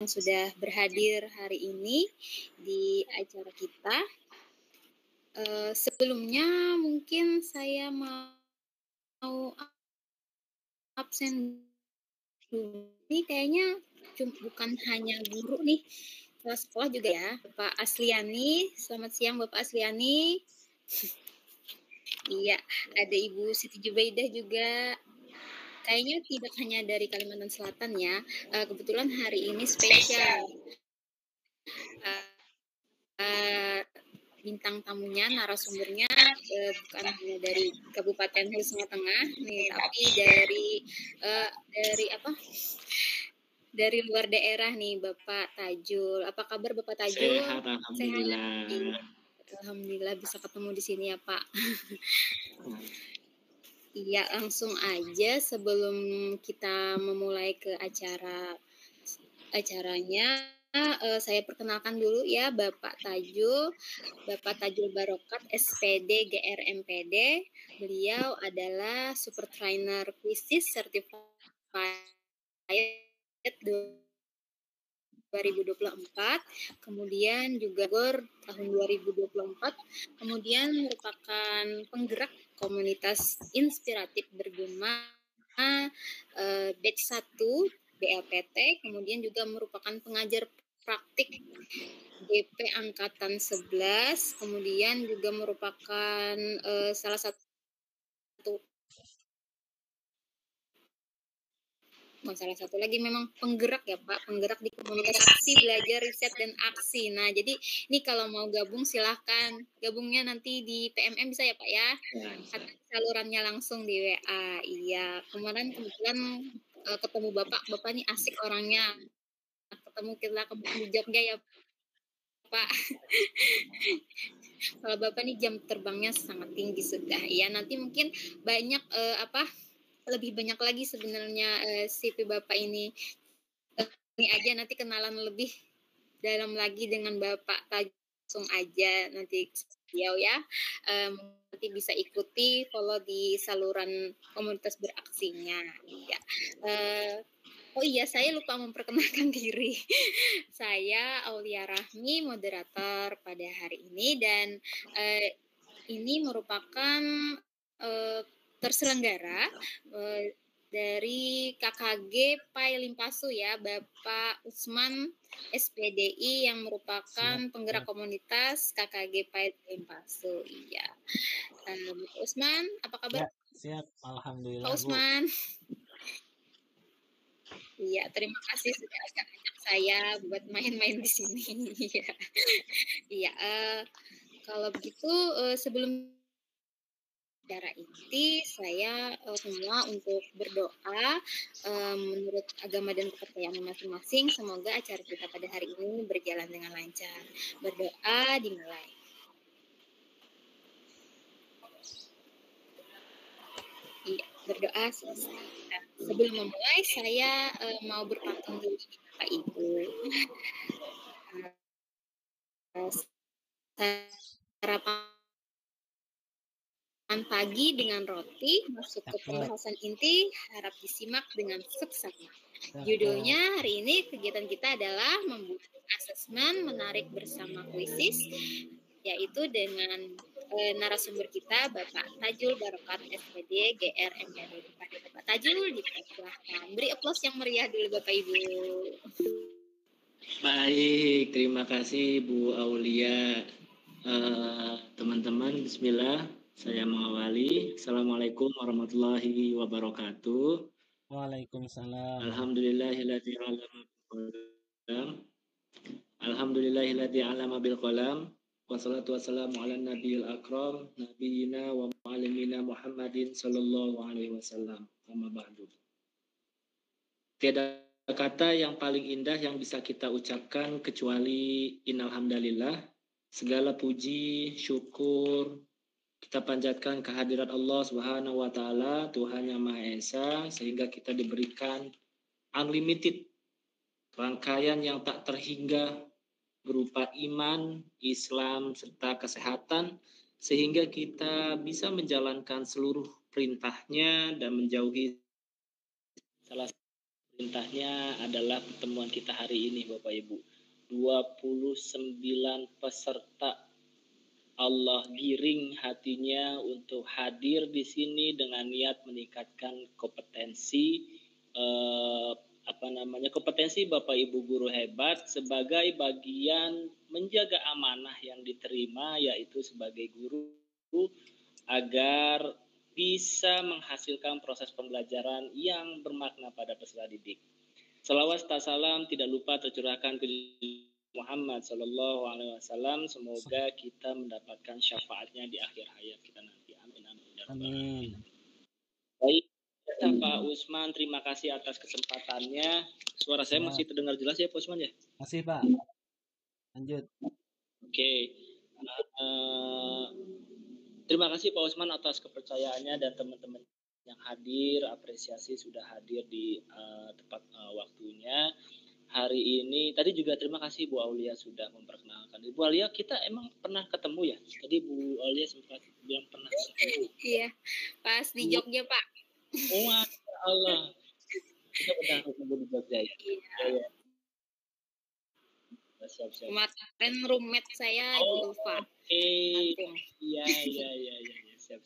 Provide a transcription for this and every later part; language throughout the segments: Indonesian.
yang sudah berhadir hari ini di acara kita. Sebelumnya mungkin saya mau absen dulu. Ini kayaknya bukan hanya guru nih, kepala sekolah juga ya, Bapak Asliani. Selamat siang Bapak Asliani. Iya, ada Ibu Siti Jubaidah juga. Kayaknya tidak hanya dari Kalimantan Selatan ya. Kebetulan hari ini spesial. Bintang tamunya, narasumbernya bukan hanya dari Kabupaten Sulawesi Tengah nih, tapi dari luar daerah nih, Bapak Tajul. Apa kabar Bapak Tajul? Sehat, alhamdulillah. Alhamdulillah bisa ketemu di sini ya, Pak. Iya, langsung aja sebelum kita memulai ke acaranya. Saya perkenalkan dulu ya Bapak Tajul Barokat SPD GR MPD. Beliau adalah Super Trainer Quizzes Certified 2024, kemudian juga GOR tahun 2024, kemudian merupakan penggerak komunitas inspiratif bergema batch 1 BLPT, kemudian juga merupakan pengajar praktik DP Angkatan 11, kemudian juga merupakan salah satu lagi memang penggerak ya Pak, penggerak di komunitas aksi belajar riset dan aksi. Nah jadi ini kalau mau gabung silahkan, gabungnya nanti di PMM bisa ya Pak ya, atau salurannya langsung di WA. Iya, kemarin kebetulan ketemu Bapak ini asik orangnya, ketemu di Jogja ya Pak. Kalau Bapak nih jam terbangnya sangat tinggi sudah ya, nanti mungkin banyak lebih banyak lagi sebenarnya CV Bapak ini aja nanti kenalan lebih dalam lagi dengan Bapak langsung aja nanti beliau ya, nanti bisa ikuti follow di saluran komunitas beraksinya ya. Oh iya, saya lupa memperkenalkan diri. Saya Aulia Rahmi, moderator pada hari ini, dan ini merupakan terselenggara dari KKG Pai Limpasu ya, Bapak Usman SPDI yang merupakan penggerak komunitas KKG Pai Limpasu. Iya. Bapak Usman, apa kabar? Ya, siap, alhamdulillah. Pak Usman. Iya, terima kasih sudah ajak saya buat main-main di sini. Iya, kalau begitu sebelum acara inti saya semua untuk berdoa menurut agama dan kepercayaan masing-masing. Semoga acara kita pada hari ini berjalan dengan lancar. Berdoa dimulai. Iya, berdoa selesai. Nah, sebelum memulai saya mau berpantun dulu Bapak Ibu. Sarapan pagi dengan roti, masuk ke pembahasan inti, harap disimak dengan seksama. Judulnya hari ini kegiatan kita adalah membuat asesmen menarik bersama quizzes, yaitu dengan narasumber kita Bapak Tajul Barokat SPD GR MPD. Pada Bapak Tajul dipersilahkan. Beri aplaus yang meriah dulu Bapak Ibu. Baik, terima kasih Bu Aulia. Teman-teman, bismillah, saya mengawali. Assalamualaikum warahmatullahi wabarakatuh. Waalaikumsalam. Alhamdulillahilladzi 'allama bil qalam. Wassalatu wassalamu ala nabiyil akram, nabiyina wa mu'allimina Muhammadin sallallahu alaihi wasallam. Amma ba'du. Tiada kata yang paling indah yang bisa kita ucapkan kecuali innalhamdalillah. Segala puji, syukur kita panjatkan kehadirat Allah Subhanahu wa taala, Tuhan yang Maha Esa, sehingga kita diberikan unlimited rangkaian yang tak terhingga berupa iman, Islam, serta kesehatan, sehingga kita bisa menjalankan seluruh perintahnya dan menjauhi salah satu perintahnya adalah pertemuan kita hari ini Bapak Ibu. 29 peserta Allah giring hatinya untuk hadir di sini dengan niat meningkatkan kompetensi kompetensi Bapak Ibu guru hebat sebagai bagian menjaga amanah yang diterima, yaitu sebagai guru, agar bisa menghasilkan proses pembelajaran yang bermakna pada peserta didik. Salawat serta salam tidak lupa tercurahkan ke Muhammad Sallallahu Alaihi Wasallam. Semoga kita mendapatkan syafaatnya di akhir hayat kita nanti. Amin amin. Amin. Baik, Pak Usman, terima kasih atas kesempatannya. Suara saya masih terdengar jelas ya Pak Usman ya? Masih Pak. Lanjut. Oke. Terima kasih Pak Usman atas kepercayaannya dan teman-teman yang hadir. Apresiasi sudah hadir di tepat waktunya. Hari ini, tadi juga terima kasih Bu Aulia sudah memperkenalkan. Bu Aulia, kita emang pernah ketemu ya? Tadi Bu Aulia sempat bilang pernah ketemu. Iya, pas di Jogja Pak. Oh Allah, kita pernah ketemu di Jogja ya? Iya. Siap-siap. Kemarin roommate saya itu Pak. Iya, siap.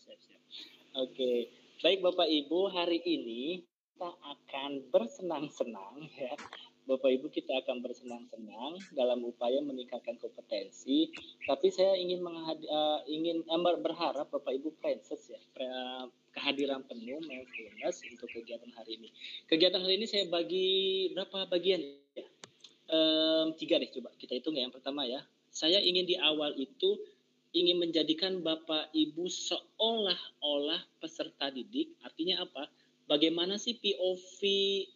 Oke, baik Bapak Ibu, hari ini kita akan bersenang-senang ya. Bapak Ibu, kita akan bersenang-senang dalam upaya meningkatkan kompetensi. Tapi saya ingin berharap Bapak Ibu princess ya, kehadiran penuh mindfulness untuk kegiatan hari ini. Kegiatan hari ini saya bagi berapa bagian ya? 3 deh, coba kita hitung ya. Yang pertama ya, saya ingin di awal itu ingin menjadikan Bapak Ibu seolah-olah peserta didik. Artinya apa? Bagaimana sih POV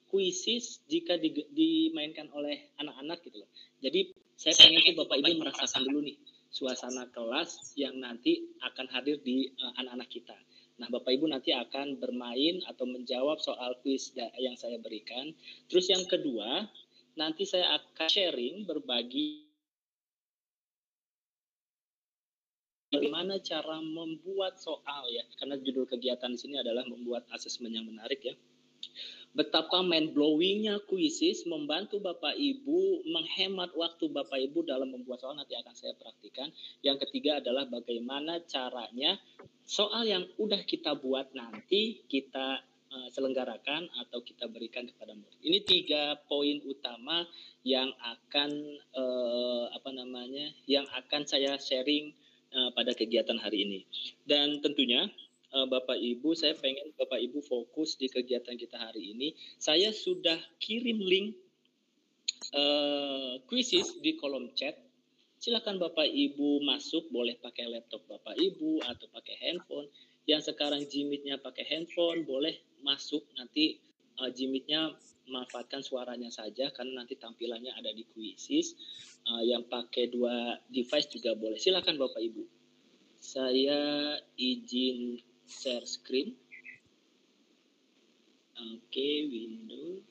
kuisis jika dimainkan oleh anak-anak gitu loh. Jadi saya pengen tuh Bapak Ibu merasakan dulu nih suasana kelas yang nanti akan hadir di anak-anak kita. Nah, Bapak Ibu nanti akan bermain atau menjawab soal kuis yang saya berikan. Terus yang kedua, nanti saya akan sharing, berbagi bagaimana cara membuat soal ya, karena judul kegiatan di sini adalah membuat asesmen yang menarik ya. Betapa mind-blowingnya kuisis membantu Bapak Ibu menghemat waktu Bapak Ibu dalam membuat soal, nanti akan saya praktikan. Yang ketiga adalah bagaimana caranya soal yang udah kita buat nanti kita selenggarakan atau kita berikan kepada murid. Ini 3 poin utama yang akan yang akan saya sharing pada kegiatan hari ini. Dan tentunya Bapak Ibu, saya pengen Bapak Ibu fokus di kegiatan kita hari ini. Saya sudah kirim link kuisis di kolom chat. Silakan Bapak Ibu masuk, boleh pakai laptop Bapak Ibu atau pakai handphone. Yang sekarang Jimit-nya pakai handphone, boleh masuk, nanti Jimit-nya manfaatkan suaranya saja karena nanti tampilannya ada di kuisis. Yang pakai 2 device juga boleh. Silakan Bapak Ibu. Saya izin share screen. Oke, window.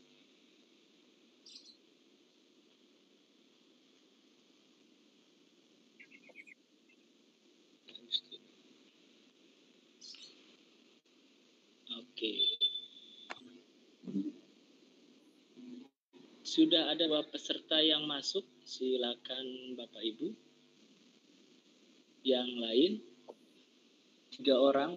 Oke. Sudah ada beberapa peserta yang masuk, silakan Bapak Ibu. Yang lain 3 orang.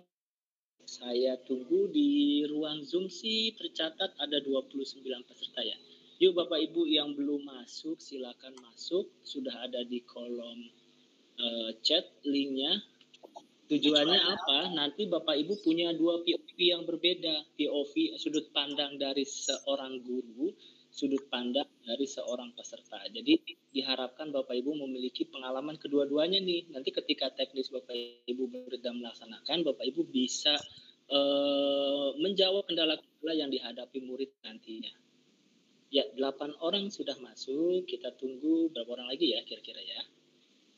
Saya tunggu di ruang Zoom sih tercatat ada 29 peserta ya. Yuk Bapak Ibu yang belum masuk silakan masuk, sudah ada di kolom chat linknya. Tujuannya apa? Nanti Bapak Ibu punya 2 POV yang berbeda. POV sudut pandang dari seorang guru, sudut pandang dari seorang peserta. Jadi diharapkan Bapak Ibu memiliki pengalaman kedua-duanya nih. Nanti ketika teknis Bapak Ibu sedang melaksanakan, Bapak Ibu bisa menjawab kendala-kendala yang dihadapi murid nantinya. Ya, 8 orang sudah masuk. Kita tunggu berapa orang lagi ya kira-kira ya.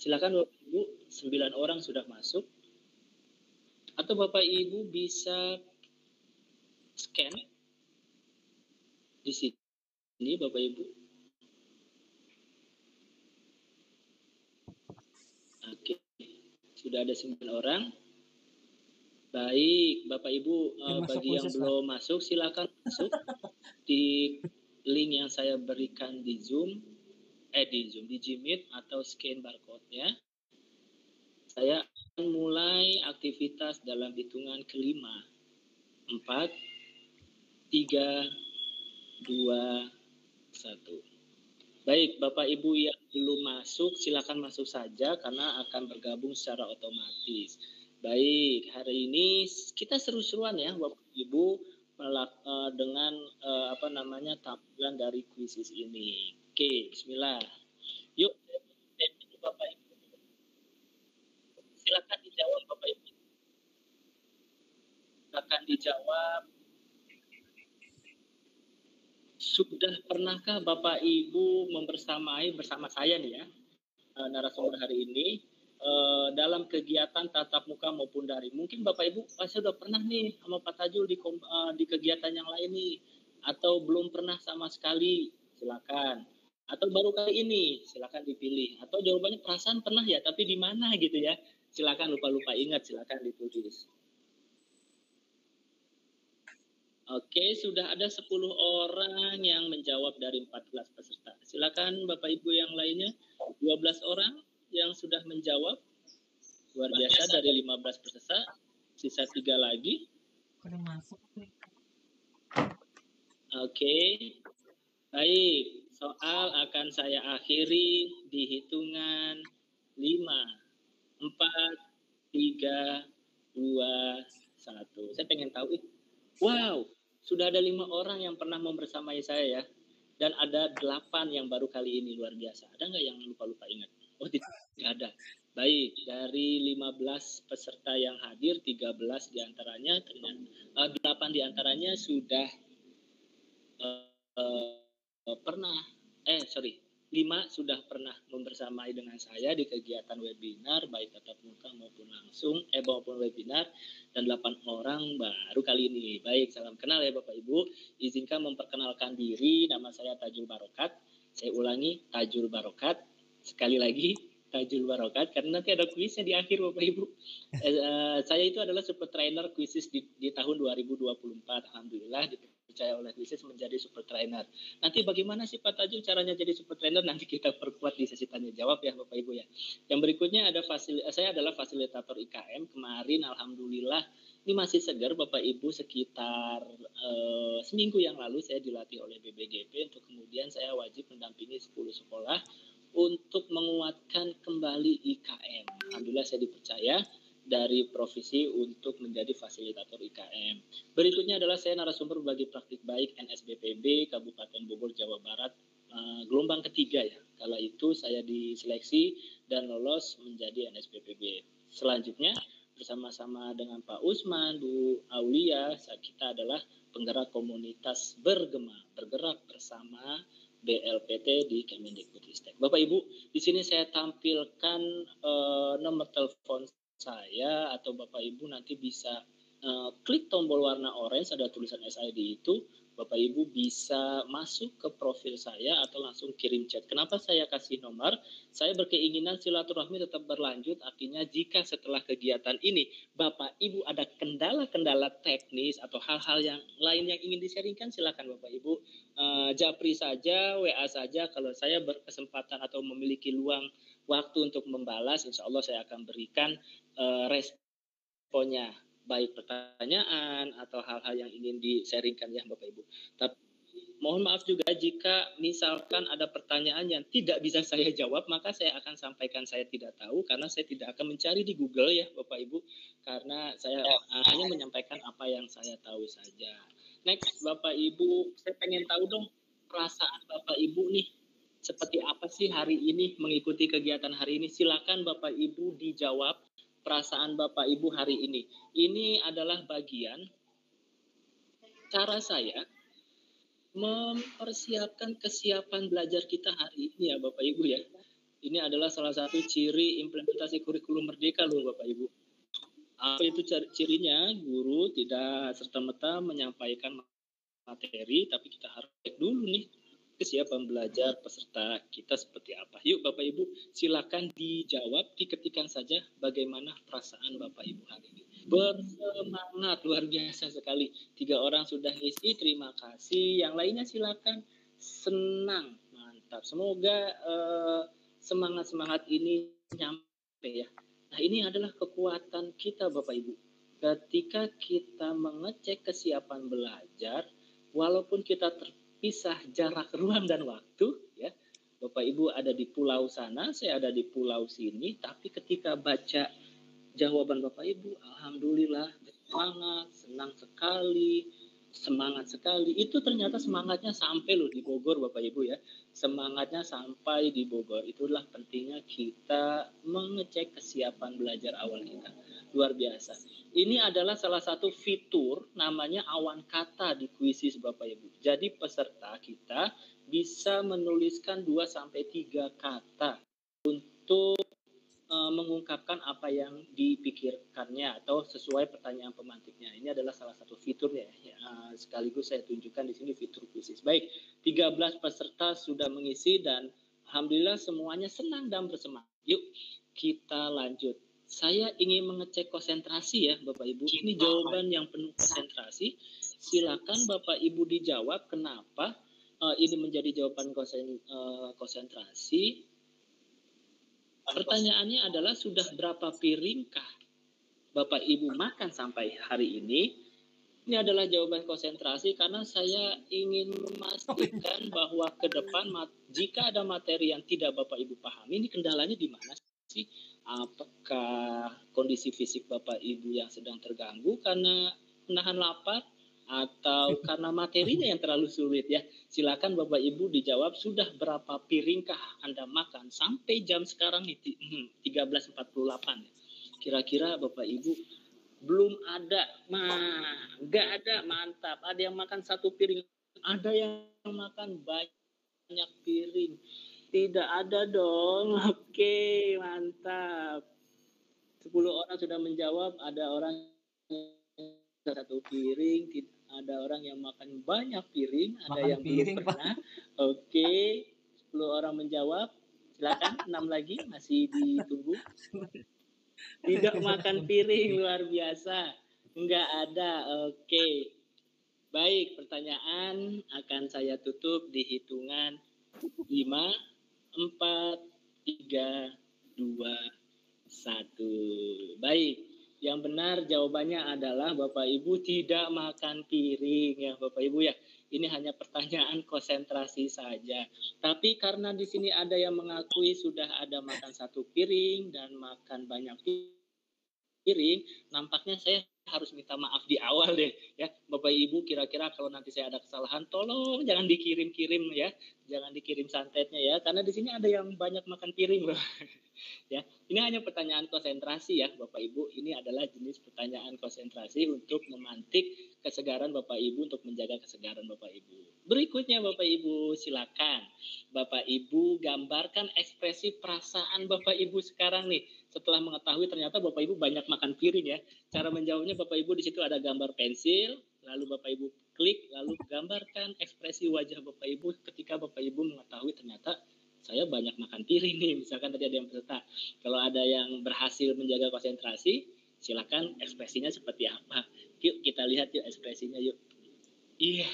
Silakan Bapak Ibu, 9 orang sudah masuk. Atau Bapak Ibu bisa scan di sini Bapak Ibu. Oke, sudah ada 9 orang. Baik, Bapak Ibu bagi yang belum masuk silakan masuk di link yang saya berikan di di Gmeet atau scan barcode-nya. Saya akan mulai aktivitas dalam hitungan kelima. 4, 3, 2, 1. Baik, Bapak Ibu yang belum masuk, silakan masuk saja karena akan bergabung secara otomatis. Baik, hari ini kita seru-seruan ya Bapak Ibu dengan tampilan dari kuisis ini. Oke, bismillah. Yuk, Bapak Ibu. Silakan dijawab Bapak Ibu. Silakan dijawab. Sudah pernahkah Bapak Ibu bersama saya nih ya, narasumber hari ini dalam kegiatan tatap muka maupun daring? Mungkin Bapak Ibu pasti sudah pernah nih sama Pak Tajul di kegiatan yang lain nih, atau belum pernah sama sekali, silakan. Atau baru kali ini, silakan dipilih. Atau jawabannya perasaan pernah ya, tapi di mana gitu ya? Silakan lupa-lupa ingat, silakan ditulis. Oke, sudah ada 10 orang yang menjawab dari 14 peserta. Silakan Bapak Ibu yang lainnya, 12 orang yang sudah menjawab. Luar biasa dari 15 peserta, sisa 3 lagi. Oke, baik. Soal akan saya akhiri di hitungan 5, 4, 3, 2, 1. Saya pengen tahu, wow, sudah ada 5 orang yang pernah membersamai saya ya. Dan ada 8 yang baru kali ini, luar biasa. Ada nggak yang lupa-lupa ingat? Oh, tidak ada. Baik, dari 15 peserta yang hadir, 13 diantaranya, 8 diantaranya sudah 5 sudah pernah membersamai dengan saya di kegiatan webinar, baik tatap muka maupun maupun webinar, dan 8 orang baru kali ini. Baik, salam kenal ya Bapak Ibu. Izinkan memperkenalkan diri, nama saya Tajul Barokat. Saya ulangi, Tajul Barokat. Sekali lagi, Tajul Barokat, karena nanti ada kuisnya di akhir Bapak Ibu. Saya itu adalah super trainer kuisis di tahun 2024. Alhamdulillah dipercaya oleh kuisis menjadi super trainer. Nanti bagaimana sih Pak Tajul caranya jadi super trainer? Nanti kita perkuat di sesi tanya jawab ya Bapak Ibu ya. Yang berikutnya saya adalah fasilitator IKM. Kemarin alhamdulillah ini masih segar Bapak Ibu, sekitar seminggu yang lalu saya dilatih oleh BBGP untuk kemudian saya wajib mendampingi 10 sekolah untuk menguatkan kembali IKM. Alhamdulillah saya dipercaya dari profesi untuk menjadi fasilitator IKM. Berikutnya adalah saya narasumber berbagi praktik baik NSBPB Kabupaten Bogor, Jawa Barat, gelombang ketiga ya. Kala itu saya diseleksi dan lolos menjadi NSBPB. Selanjutnya bersama-sama dengan Pak Usman, Bu Aulia, kita adalah penggerak komunitas bergerak bersama BLPT di Kemendikbudristek. Bapak Ibu, di sini saya tampilkan nomor telepon saya, atau Bapak Ibu nanti bisa klik tombol warna orange, ada tulisan SID itu. Bapak Ibu bisa masuk ke profil saya atau langsung kirim chat. Kenapa saya kasih nomor? Saya berkeinginan silaturahmi tetap berlanjut, artinya jika setelah kegiatan ini Bapak Ibu ada kendala-kendala teknis atau hal-hal yang lain yang ingin disaringkan, silakan Bapak Ibu japri saja, WA saja. Kalau saya berkesempatan atau memiliki luang waktu untuk membalas, insya Allah saya akan berikan responnya, baik pertanyaan atau hal-hal yang ingin di-sharingkan ya Bapak Ibu. Tapi mohon maaf juga jika misalkan ada pertanyaan yang tidak bisa saya jawab, maka saya akan sampaikan saya tidak tahu, karena saya tidak akan mencari di Google ya Bapak Ibu, karena saya hanya menyampaikan apa yang saya tahu saja. Next Bapak Ibu, saya pengen tahu dong perasaan Bapak Ibu nih, seperti apa sih hari ini mengikuti kegiatan hari ini. Silakan Bapak Ibu dijawab perasaan Bapak Ibu hari ini. Ini adalah bagian cara saya mempersiapkan kesiapan belajar kita hari ini ya Bapak Ibu ya. Ini adalah salah satu ciri implementasi kurikulum merdeka loh Bapak Ibu. Apa itu cirinya? Guru tidak serta-merta menyampaikan materi, tapi kita harus cek dulu nih kesiapan belajar peserta kita seperti apa. Yuk Bapak Ibu, silakan dijawab, diketikkan saja bagaimana perasaan Bapak Ibu hari ini. Bersemangat, luar biasa sekali. 3 orang sudah ngisi, terima kasih. Yang lainnya silakan senang, mantap. Semoga semangat-semangat ini nyampe ya. Nah, ini adalah kekuatan kita Bapak Ibu. Ketika kita mengecek kesiapan belajar, walaupun kita terpisah jarak ruang dan waktu ya. Bapak Ibu ada di pulau sana, saya ada di pulau sini, tapi ketika baca jawaban Bapak Ibu, alhamdulillah, semangat sekali. Itu ternyata semangatnya sampai loh di Bogor Bapak Ibu ya. Semangatnya sampai di Bogor. Itulah pentingnya kita mengecek kesiapan belajar awal kita. Luar biasa. Ini adalah salah satu fitur namanya awan kata di kuisis Bapak Ibu. Jadi peserta kita bisa menuliskan 2-3 kata untuk mengungkapkan apa yang dipikirkannya atau sesuai pertanyaan pemantiknya. Ini adalah salah satu fiturnya ya. Sekaligus saya tunjukkan di sini fitur kuisis. Baik, 13 peserta sudah mengisi dan alhamdulillah semuanya senang dan bersemangat. Yuk kita lanjut. Saya ingin mengecek konsentrasi ya Bapak Ibu. Ini jawaban yang penuh konsentrasi. Silakan Bapak Ibu dijawab kenapa ini menjadi jawaban konsentrasi. Pertanyaannya adalah sudah berapa piringkah Bapak Ibu makan sampai hari ini? Ini adalah jawaban konsentrasi karena saya ingin memastikan bahwa ke depan jika ada materi yang tidak Bapak Ibu pahami, ini kendalanya di mana sih? Apakah kondisi fisik Bapak Ibu yang sedang terganggu karena menahan lapar atau karena materinya yang terlalu sulit ya? Silakan Bapak Ibu dijawab sudah berapa piringkah Anda makan sampai jam sekarang 13.48 ya. Kira-kira Bapak Ibu belum ada, nggak ada, mantap. Ada yang makan 1 piring, ada yang makan banyak piring. Tidak ada dong. Oke, mantap. 10 orang sudah menjawab, ada orang 1 piring, ada orang yang makan banyak piring, ada yang belum pernah. Oke, 10 orang menjawab. Silakan 6 lagi masih ditunggu. Tidak makan piring, luar biasa. Enggak ada. Oke. Baik, pertanyaan akan saya tutup di hitungan 5, 4, 3, 2, 1. Baik. Yang benar jawabannya adalah Bapak Ibu tidak makan piring ya Bapak Ibu ya. Ini hanya pertanyaan konsentrasi saja. Tapi karena di sini ada yang mengakui sudah ada makan 1 piring dan makan banyak piring, nampaknya saya harus minta maaf di awal deh ya Bapak Ibu. Kira-kira kalau nanti saya ada kesalahan tolong jangan dikirim-kirim ya, jangan dikirim santetnya ya, karena di sini ada yang banyak makan piring loh. Ya, ini hanya pertanyaan konsentrasi ya Bapak Ibu. Ini adalah jenis pertanyaan konsentrasi untuk memantik kesegaran Bapak Ibu, untuk menjaga kesegaran Bapak Ibu. Berikutnya Bapak Ibu, silakan Bapak Ibu gambarkan ekspresi perasaan Bapak Ibu sekarang nih. Setelah mengetahui ternyata Bapak Ibu banyak makan piring ya. Cara menjawabnya Bapak Ibu di situ ada gambar pensil, lalu Bapak Ibu klik, lalu gambarkan ekspresi wajah Bapak Ibu ketika Bapak Ibu mengetahui ternyata saya banyak makan piring nih, misalkan tadi ada yang peserta. Kalau ada yang berhasil menjaga konsentrasi, silakan ekspresinya seperti apa. Yuk kita lihat yuk ekspresinya yuk. Iya,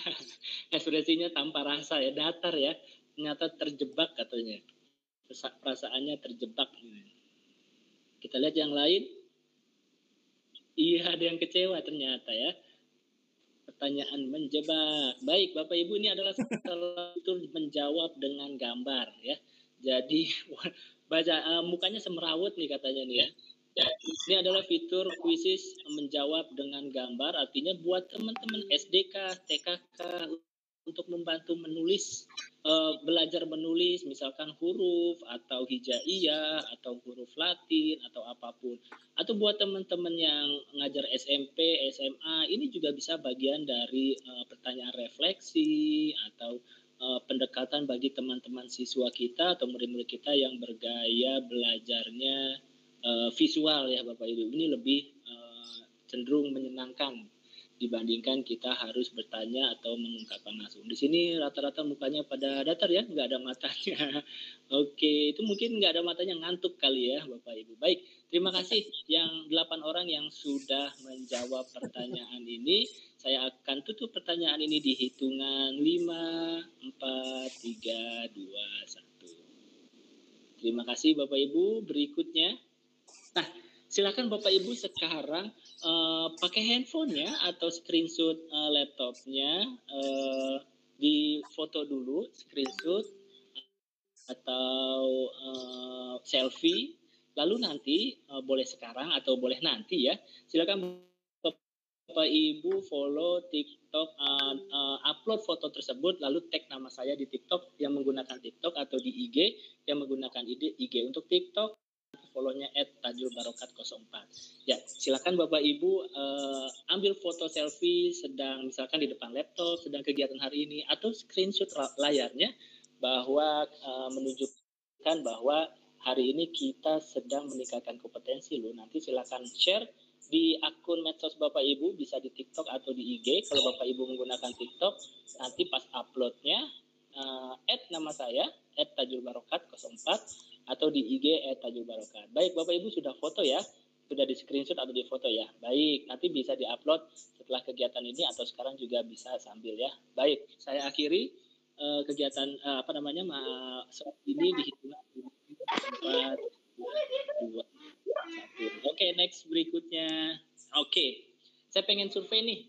ekspresinya tanpa rasa ya, datar ya. Ternyata terjebak katanya. Perasaannya terjebak. Kita lihat yang lain. Iya, ada yang kecewa ternyata ya. Pertanyaan menjebak. Baik, Bapak Ibu, ini adalah salah satu menjawab dengan gambar ya. Jadi mukanya semerawut nih katanya nih ya. Ini adalah fitur kuisis menjawab dengan gambar, artinya buat teman-teman SDK, TKK untuk membantu menulis, belajar menulis misalkan huruf atau hijaiyah atau huruf Latin atau apapun. Atau buat teman-teman yang ngajar SMP, SMA, ini juga bisa bagian dari pertanyaan refleksi atau pendekatan bagi teman-teman siswa kita atau murid-murid kita yang bergaya belajarnya visual ya Bapak Ibu. Ini lebih cenderung menyenangkan dibandingkan kita harus bertanya atau mengungkapkan langsung. Di sini rata-rata mukanya pada datar ya, nggak ada matanya. Oke, itu mungkin nggak ada matanya, ngantuk kali ya Bapak Ibu. Baik, terima kasih yang 8 orang yang sudah menjawab pertanyaan ini. Saya akan tutup pertanyaan ini di hitungan 5, 4, 3, 2, 1. Terima kasih Bapak Ibu. Berikutnya, nah silakan Bapak Ibu sekarang pakai handphonenya atau screenshot laptopnya, di foto dulu, screenshot atau selfie, lalu nanti boleh sekarang atau boleh nanti ya, silakan Bapak Ibu follow TikTok, upload foto tersebut, lalu tag nama saya di TikTok yang menggunakan TikTok, atau di IG yang menggunakan IG. Untuk TikTok follow-nya @tajulbarokat04. Ya, silakan Bapak Ibu ambil foto selfie sedang misalkan di depan laptop, sedang kegiatan hari ini, atau screenshot layarnya bahwa menunjukkan bahwa hari ini kita sedang meningkatkan kompetensi loh. Nanti silakan share di akun medsos Bapak Ibu, bisa di TikTok atau di IG. Kalau Bapak Ibu menggunakan TikTok, nanti pas uploadnya nama saya @tajulbarokat04 atau di IG @tajulbarokat. Baik Bapak Ibu, sudah foto ya? Sudah di screenshot atau di foto ya? Baik, nanti bisa diupload setelah kegiatan ini atau sekarang juga bisa sambil ya. Baik, saya akhiri kegiatan ini dihitung 4, 2, 1. Oke, next berikutnya. Oke, saya pengen survei nih,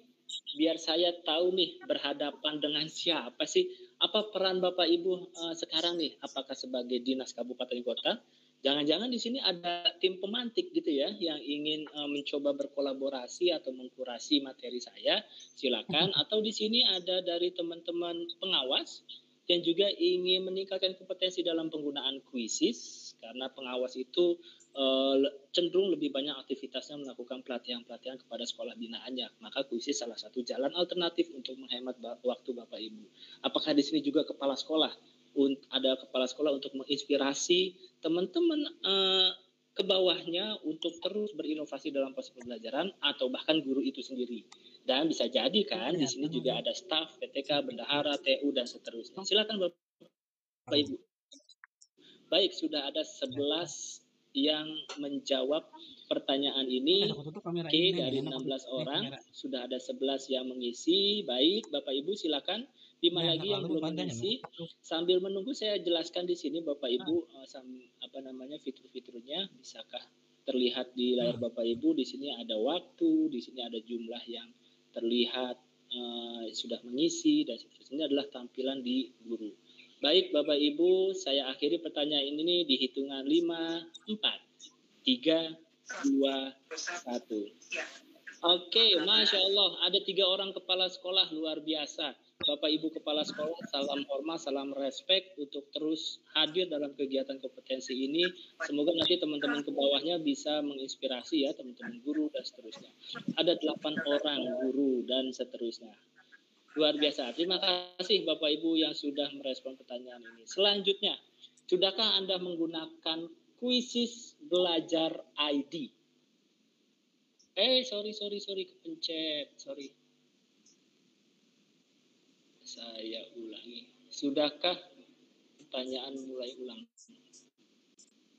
biar saya tahu nih berhadapan dengan siapa sih. Apa peran Bapak Ibu sekarang nih? Apakah sebagai dinas kabupaten kota? Jangan-jangan di sini ada tim pemantik gitu ya, yang ingin mencoba berkolaborasi atau mengkurasi materi saya, silakan. Atau di sini ada dari teman-teman pengawas yang juga ingin meningkatkan kompetensi dalam penggunaan kuisis, karena pengawas itu cenderung lebih banyak aktivitasnya melakukan pelatihan-pelatihan kepada sekolah binaannya. Maka kuisis salah satu jalan alternatif untuk menghemat waktu Bapak Ibu. Apakah di sini juga kepala sekolah? Ada kepala sekolah untuk menginspirasi teman-teman ke bawahnya untuk terus berinovasi dalam proses pembelajaran, atau bahkan guru itu sendiri. Dan bisa jadi kan di sini juga ada staf, PTK, bendahara, TU, dan seterusnya. Silakan Bapak Ibu. Baik, sudah ada 11 yang menjawab pertanyaan ini. Oke, dari 16 orang sudah ada 11 yang mengisi. Baik, Bapak Ibu silakan. 5 lagi yang belum mengisi. Sambil menunggu saya jelaskan di sini Bapak Ibu fitur-fiturnya, bisakah terlihat di layar Bapak Ibu. Di sini ada waktu, di sini ada jumlah yang terlihat sudah mengisi, dan seterusnya adalah tampilan di guru. Baik Bapak Ibu, saya akhiri pertanyaan ini di hitungan 5, 4, 3, 2, 1. Oke, Masya Allah, ada 3 orang kepala sekolah, luar biasa. Bapak Ibu kepala sekolah, salam hormat, salam respect untuk terus hadir dalam kegiatan kompetensi ini. Semoga nanti teman-teman ke bawahnya bisa menginspirasi ya, teman-teman guru dan seterusnya. Ada 8 orang guru dan seterusnya. Luar biasa. Terima kasih Bapak Ibu yang sudah merespon pertanyaan ini. Selanjutnya, sudahkah Anda menggunakan kuisis belajar ID? Sorry, kepencet. Sorry. Saya ulangi. Sudahkah? Pertanyaan mulai ulang.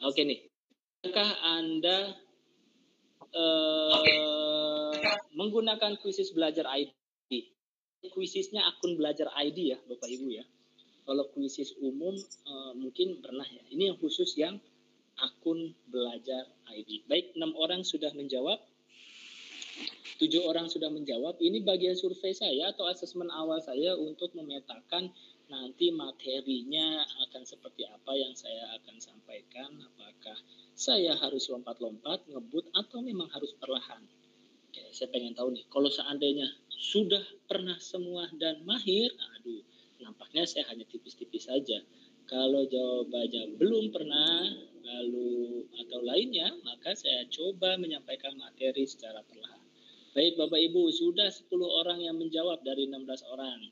Oke nih. Sudahkah Anda menggunakan kuisis belajar ID? Kuisisnya akun belajar ID ya Bapak Ibu ya. Kalau kuisis umum mungkin pernah ya. Ini yang khusus yang akun belajar ID. Baik, 6 orang sudah menjawab. 7 orang sudah menjawab. Ini bagian survei saya atau asesmen awal saya untuk memetakan nanti materinya akan seperti apa yang saya akan sampaikan. Apakah saya harus lompat-lompat, ngebut, atau memang harus perlahan. Oke, saya pengen tahu nih, kalau seandainya sudah pernah semua dan mahir, aduh, nampaknya saya hanya tipis-tipis saja. Kalau jawabannya belum pernah, lalu atau lainnya, maka saya coba menyampaikan materi secara perlahan. Baik Bapak Ibu, sudah 10 orang yang menjawab dari 16 orang.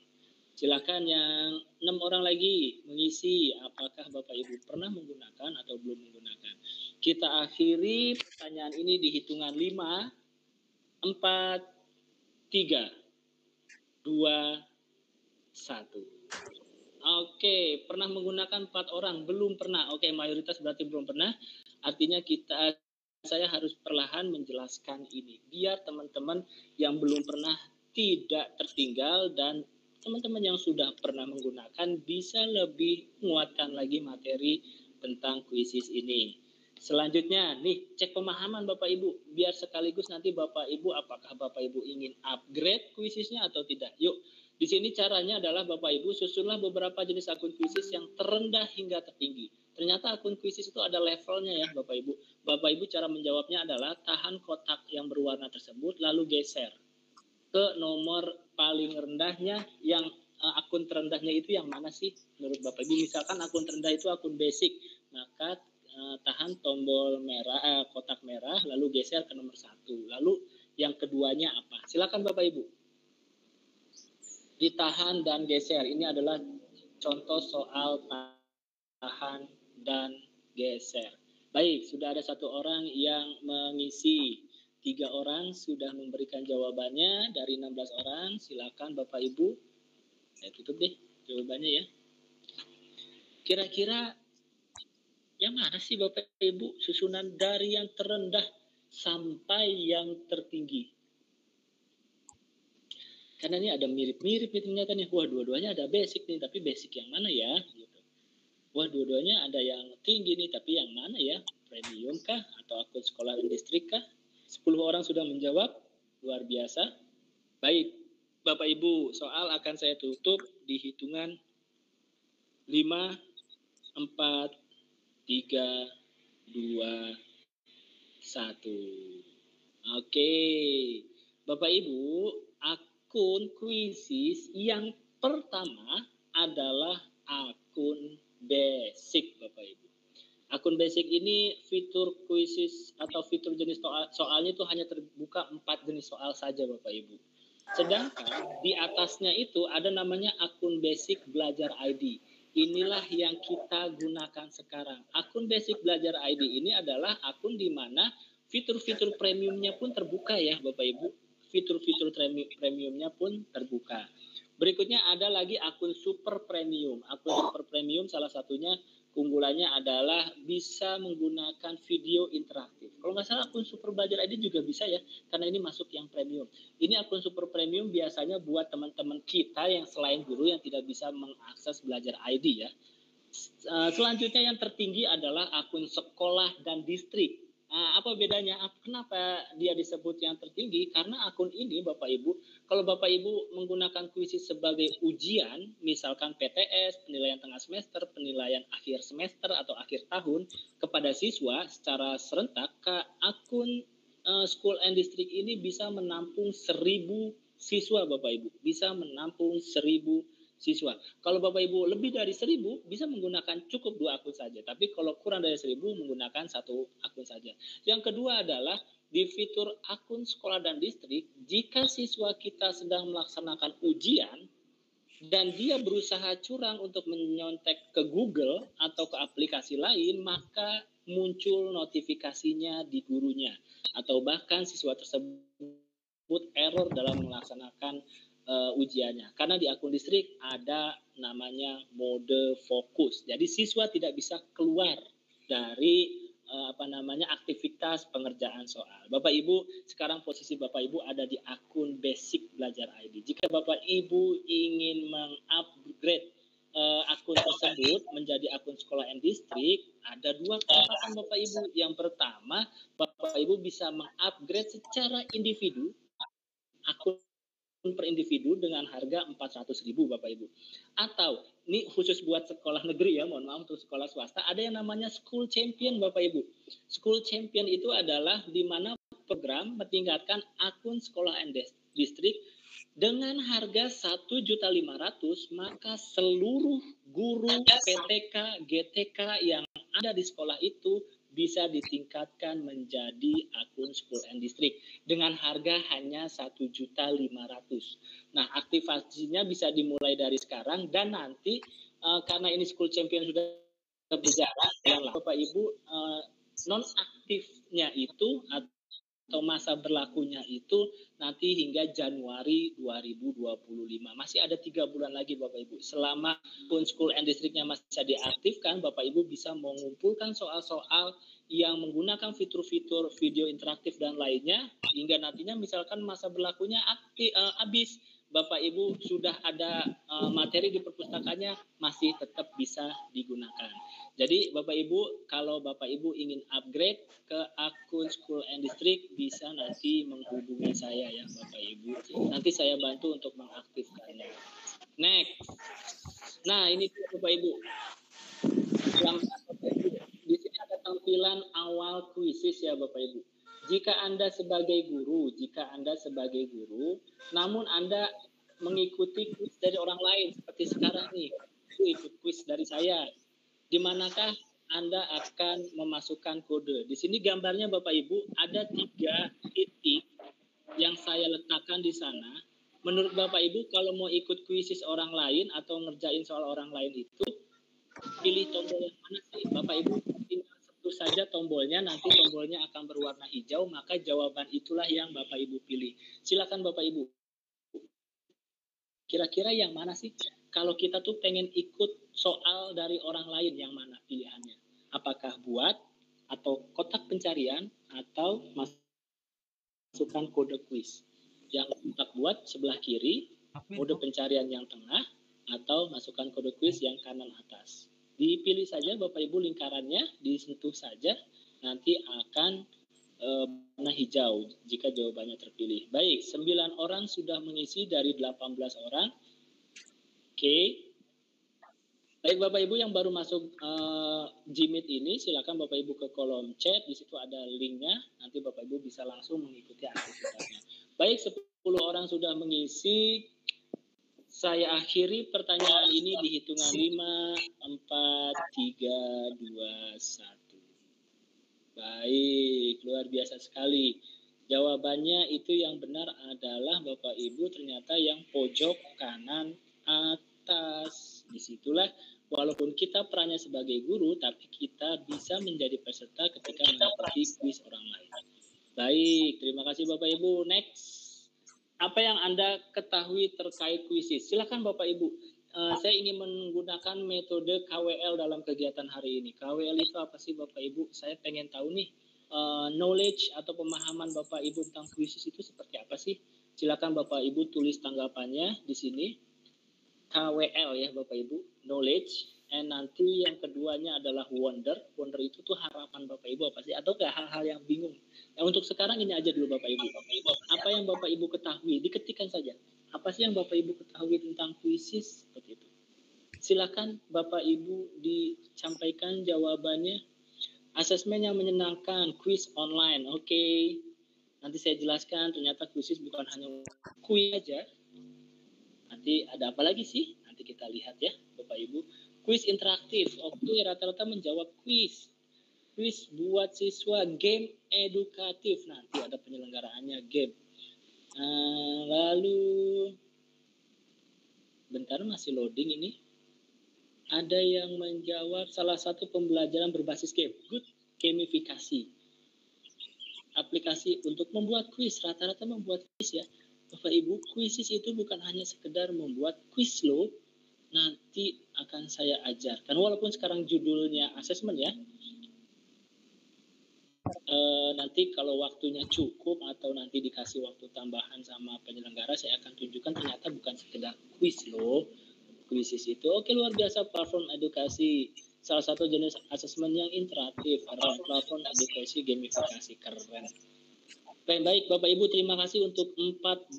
Silakan yang 6 orang lagi mengisi apakah Bapak Ibu pernah menggunakan atau belum menggunakan. Kita akhiri pertanyaan ini di hitungan 5, 4, 3, 2, 1. Oke, pernah menggunakan 4 orang, belum pernah. Oke, mayoritas berarti belum pernah. Artinya saya harus perlahan menjelaskan ini biar teman-teman yang belum pernah tidak tertinggal dan teman-teman yang sudah pernah menggunakan bisa lebih menguatkan lagi materi tentang kuisis ini. Selanjutnya nih, cek pemahaman Bapak Ibu biar sekaligus nanti Bapak Ibu apakah Bapak Ibu ingin upgrade kuisisnya atau tidak. Yuk, di sini caranya adalah Bapak Ibu susunlah beberapa jenis akun kuisis yang terendah hingga tertinggi. Ternyata akun kuisis itu ada levelnya ya Bapak Ibu. Bapak Ibu cara menjawabnya adalah tahan kotak yang berwarna tersebut lalu geser ke nomor paling rendahnya yang akun terendahnya itu yang mana sih menurut Bapak Ibu? Misalkan akun terendah itu akun basic, maka tahan tombol merah kotak merah lalu geser ke nomor 1. Lalu yang keduanya apa? Silakan Bapak Ibu. Ditahan dan geser. Ini adalah contoh soal tahan dan geser. Baik, sudah ada 1 orang yang mengisi. 3 orang sudah memberikan jawabannya dari 16 orang. Silakan Bapak Ibu. Saya tutup deh jawabannya ya. Kira-kira yang mana sih Bapak Ibu susunan dari yang terendah sampai yang tertinggi? Karena ini ada mirip-mirip nih ternyata nih. Wah, dua-duanya ada basic nih, tapi basic yang mana ya? Gitu. Wah, dua-duanya ada yang tinggi nih, tapi yang mana ya? Premium kah? Atau akun sekolah dan distrik kah? 10 orang sudah menjawab. Luar biasa. Baik, Bapak Ibu, soal akan saya tutup di hitungan 5, 4, 3, 2, 1. Oke, Bapak Ibu, akun kuisis yang pertama adalah akun basic Bapak Ibu. Akun basic ini fitur kuisis atau fitur jenis soalnya itu hanya terbuka 4 jenis soal saja Bapak Ibu. Sedangkan di atasnya itu ada namanya akun basic belajar ID. Inilah yang kita gunakan sekarang. Akun basic belajar ID ini adalah akun di mana fitur-fitur premiumnya pun terbuka ya Bapak Ibu. Fitur-fitur premiumnya pun terbuka. Berikutnya ada lagi akun super premium. Akun super premium salah satunya keunggulannya adalah bisa menggunakan video interaktif. Kalau nggak salah akun super belajar ID juga bisa ya, karena ini masuk yang premium. Ini akun super premium biasanya buat teman-teman kita yang selain guru yang tidak bisa mengakses belajar ID ya. Selanjutnya yang tertinggi adalah akun sekolah dan distrik. Nah, apa bedanya? Kenapa dia disebut yang tertinggi? Karena akun ini Bapak Ibu, kalau Bapak Ibu menggunakan kuisis sebagai ujian, misalkan PTS, penilaian tengah semester, penilaian akhir semester atau akhir tahun kepada siswa secara serentak, akun School and District ini bisa menampung 1.000 siswa Bapak Ibu, bisa menampung 1.000 siswa. Kalau Bapak Ibu lebih dari 1.000 bisa menggunakan cukup 2 akun saja. Tapi kalau kurang dari 1.000 menggunakan 1 akun saja. Yang kedua adalah di fitur akun sekolah dan distrik, jika siswa kita sedang melaksanakan ujian dan dia berusaha curang untuk menyontek ke Google atau ke aplikasi lain, maka muncul notifikasinya di gurunya. Atau bahkan siswa tersebut error dalam melaksanakan ujiannya. Karena di akun distrik ada namanya mode fokus. Jadi siswa tidak bisa keluar dari aktivitas pengerjaan soal. Bapak Ibu, sekarang posisi Bapak Ibu ada di akun basic belajar ID. Jika Bapak Ibu ingin mengupgrade akun tersebut menjadi akun sekolah and distrik, ada 2 kesempatan Bapak Ibu. Yang pertama, Bapak Ibu bisa mengupgrade secara individu akun per individu dengan harga 400.000 Bapak Ibu. Atau ini khusus buat sekolah negeri ya, mohon maaf untuk sekolah swasta, ada yang namanya School Champion Bapak Ibu. School Champion itu adalah di mana program mentingkatkan akun sekolah and distrik dengan harga 1.500.000, maka seluruh guru PTK, GTK yang ada di sekolah itu bisa ditingkatkan menjadi akun School and District dengan harga hanya 1.500.000. Nah, aktivasinya bisa dimulai dari sekarang dan nanti karena ini School Champion sudah berjalan, Bapak Ibu non aktifnya itu atau masa berlakunya itu nanti hingga Januari 2025. Masih ada 3 bulan lagi Bapak Ibu. Selama pun School and District-nya masih bisa diaktifkan, Bapak Ibu bisa mengumpulkan soal-soal yang menggunakan fitur-fitur video interaktif dan lainnya, hingga nantinya misalkan masa berlakunya habis, Bapak Ibu sudah ada materi di perpustakaannya, masih tetap bisa digunakan. Jadi Bapak Ibu, kalau Bapak Ibu ingin upgrade ke akun School and District, bisa nanti menghubungi saya ya Bapak Ibu. Nanti saya bantu untuk mengaktifkannya. Next. Nah, ini Bapak Ibu. Di sini ada tampilan awal kuisis ya Bapak Ibu. Jika Anda sebagai guru, namun Anda mengikuti kuis dari orang lain seperti sekarang nih, ikut kuis dari saya, di manakah Anda akan memasukkan kode. Di sini gambarnya Bapak Ibu ada 3 titik yang saya letakkan di sana. Menurut Bapak Ibu, kalau mau ikut kuisis orang lain atau ngerjain soal orang lain itu, pilih tombol yang mana sih? Bapak Ibu tinggal sentuh saja tombolnya, nanti tombolnya akan berwarna hijau, maka jawaban itulah yang Bapak Ibu pilih. Silakan Bapak Ibu. Kira-kira yang mana sih? Kalau kita tuh pengen ikut soal dari orang lain, yang mana pilihannya? Apakah buat, atau kotak pencarian, atau masukkan kode kuis? Yang kotak buat sebelah kiri, kode pencarian yang tengah, atau masukkan kode kuis yang kanan atas. Dipilih saja Bapak Ibu lingkarannya, disentuh saja, nanti akan warna hijau jika jawabannya terpilih. Baik, 9 orang sudah mengisi dari 18 orang. Oke. Baik Bapak Ibu yang baru masuk Gmeet ini, silakan Bapak Ibu ke kolom chat, di situ ada linknya, nanti Bapak Ibu bisa langsung mengikuti aktivitasnya. Baik, 10 orang sudah mengisi. Saya akhiri pertanyaan ini di hitungan 5, 4, 3, 2, 1. Baik, luar biasa sekali. Jawabannya itu yang benar adalah Bapak Ibu ternyata yang pojok kanan atas. Disitulah walaupun kita perannya sebagai guru, tapi kita bisa menjadi peserta ketika mengikuti kuis orang lain. Baik, terima kasih Bapak Ibu. Next. Apa yang Anda ketahui terkait kuisis? Silakan Bapak Ibu. Saya ingin menggunakan metode KWL dalam kegiatan hari ini. KWL itu apa sih Bapak Ibu? Saya pengen tahu nih, knowledge atau pemahaman Bapak Ibu tentang kuisis itu seperti apa sih? Silakan Bapak Ibu tulis tanggapannya di sini. KWL ya Bapak Ibu, knowledge. And nanti yang keduanya adalah wonder. Wonder itu tuh harapan Bapak Ibu apa sih? Atau enggak hal-hal yang bingung? Nah, untuk sekarang ini aja dulu Bapak Ibu. Apa yang Bapak Ibu ketahui? Diketikkan saja. Apa sih yang Bapak Ibu ketahui tentang kuisis? Seperti itu. Silakan Bapak Ibu disampaikan jawabannya. Asesmen yang menyenangkan, kuis online. Oke. Nanti saya jelaskan ternyata kuisis bukan hanya kuis aja. Nanti ada apa lagi sih? Nanti kita lihat ya Bapak Ibu. Kuis interaktif. Oke, rata-rata menjawab kuis. Kuis buat siswa, game edukatif. Nanti ada penyelenggaraannya game. Lalu, bentar masih loading ini. Ada yang menjawab salah satu pembelajaran berbasis game. Good, gamifikasi. Aplikasi untuk membuat kuis. Rata-rata membuat kuis ya. Bapak Ibu, kuisis itu bukan hanya sekedar membuat kuis loh. Nanti akan saya ajarkan. Walaupun sekarang judulnya asesmen ya. Nanti kalau waktunya cukup atau nanti dikasih waktu tambahan sama penyelenggara, saya akan tunjukkan ternyata bukan sekedar kuis loh. Kuisis itu oke, luar biasa, platform edukasi. Salah satu jenis asesmen yang interaktif adalah platform edukasi gamifikasi. Keren. Baik, Bapak Ibu, terima kasih untuk 14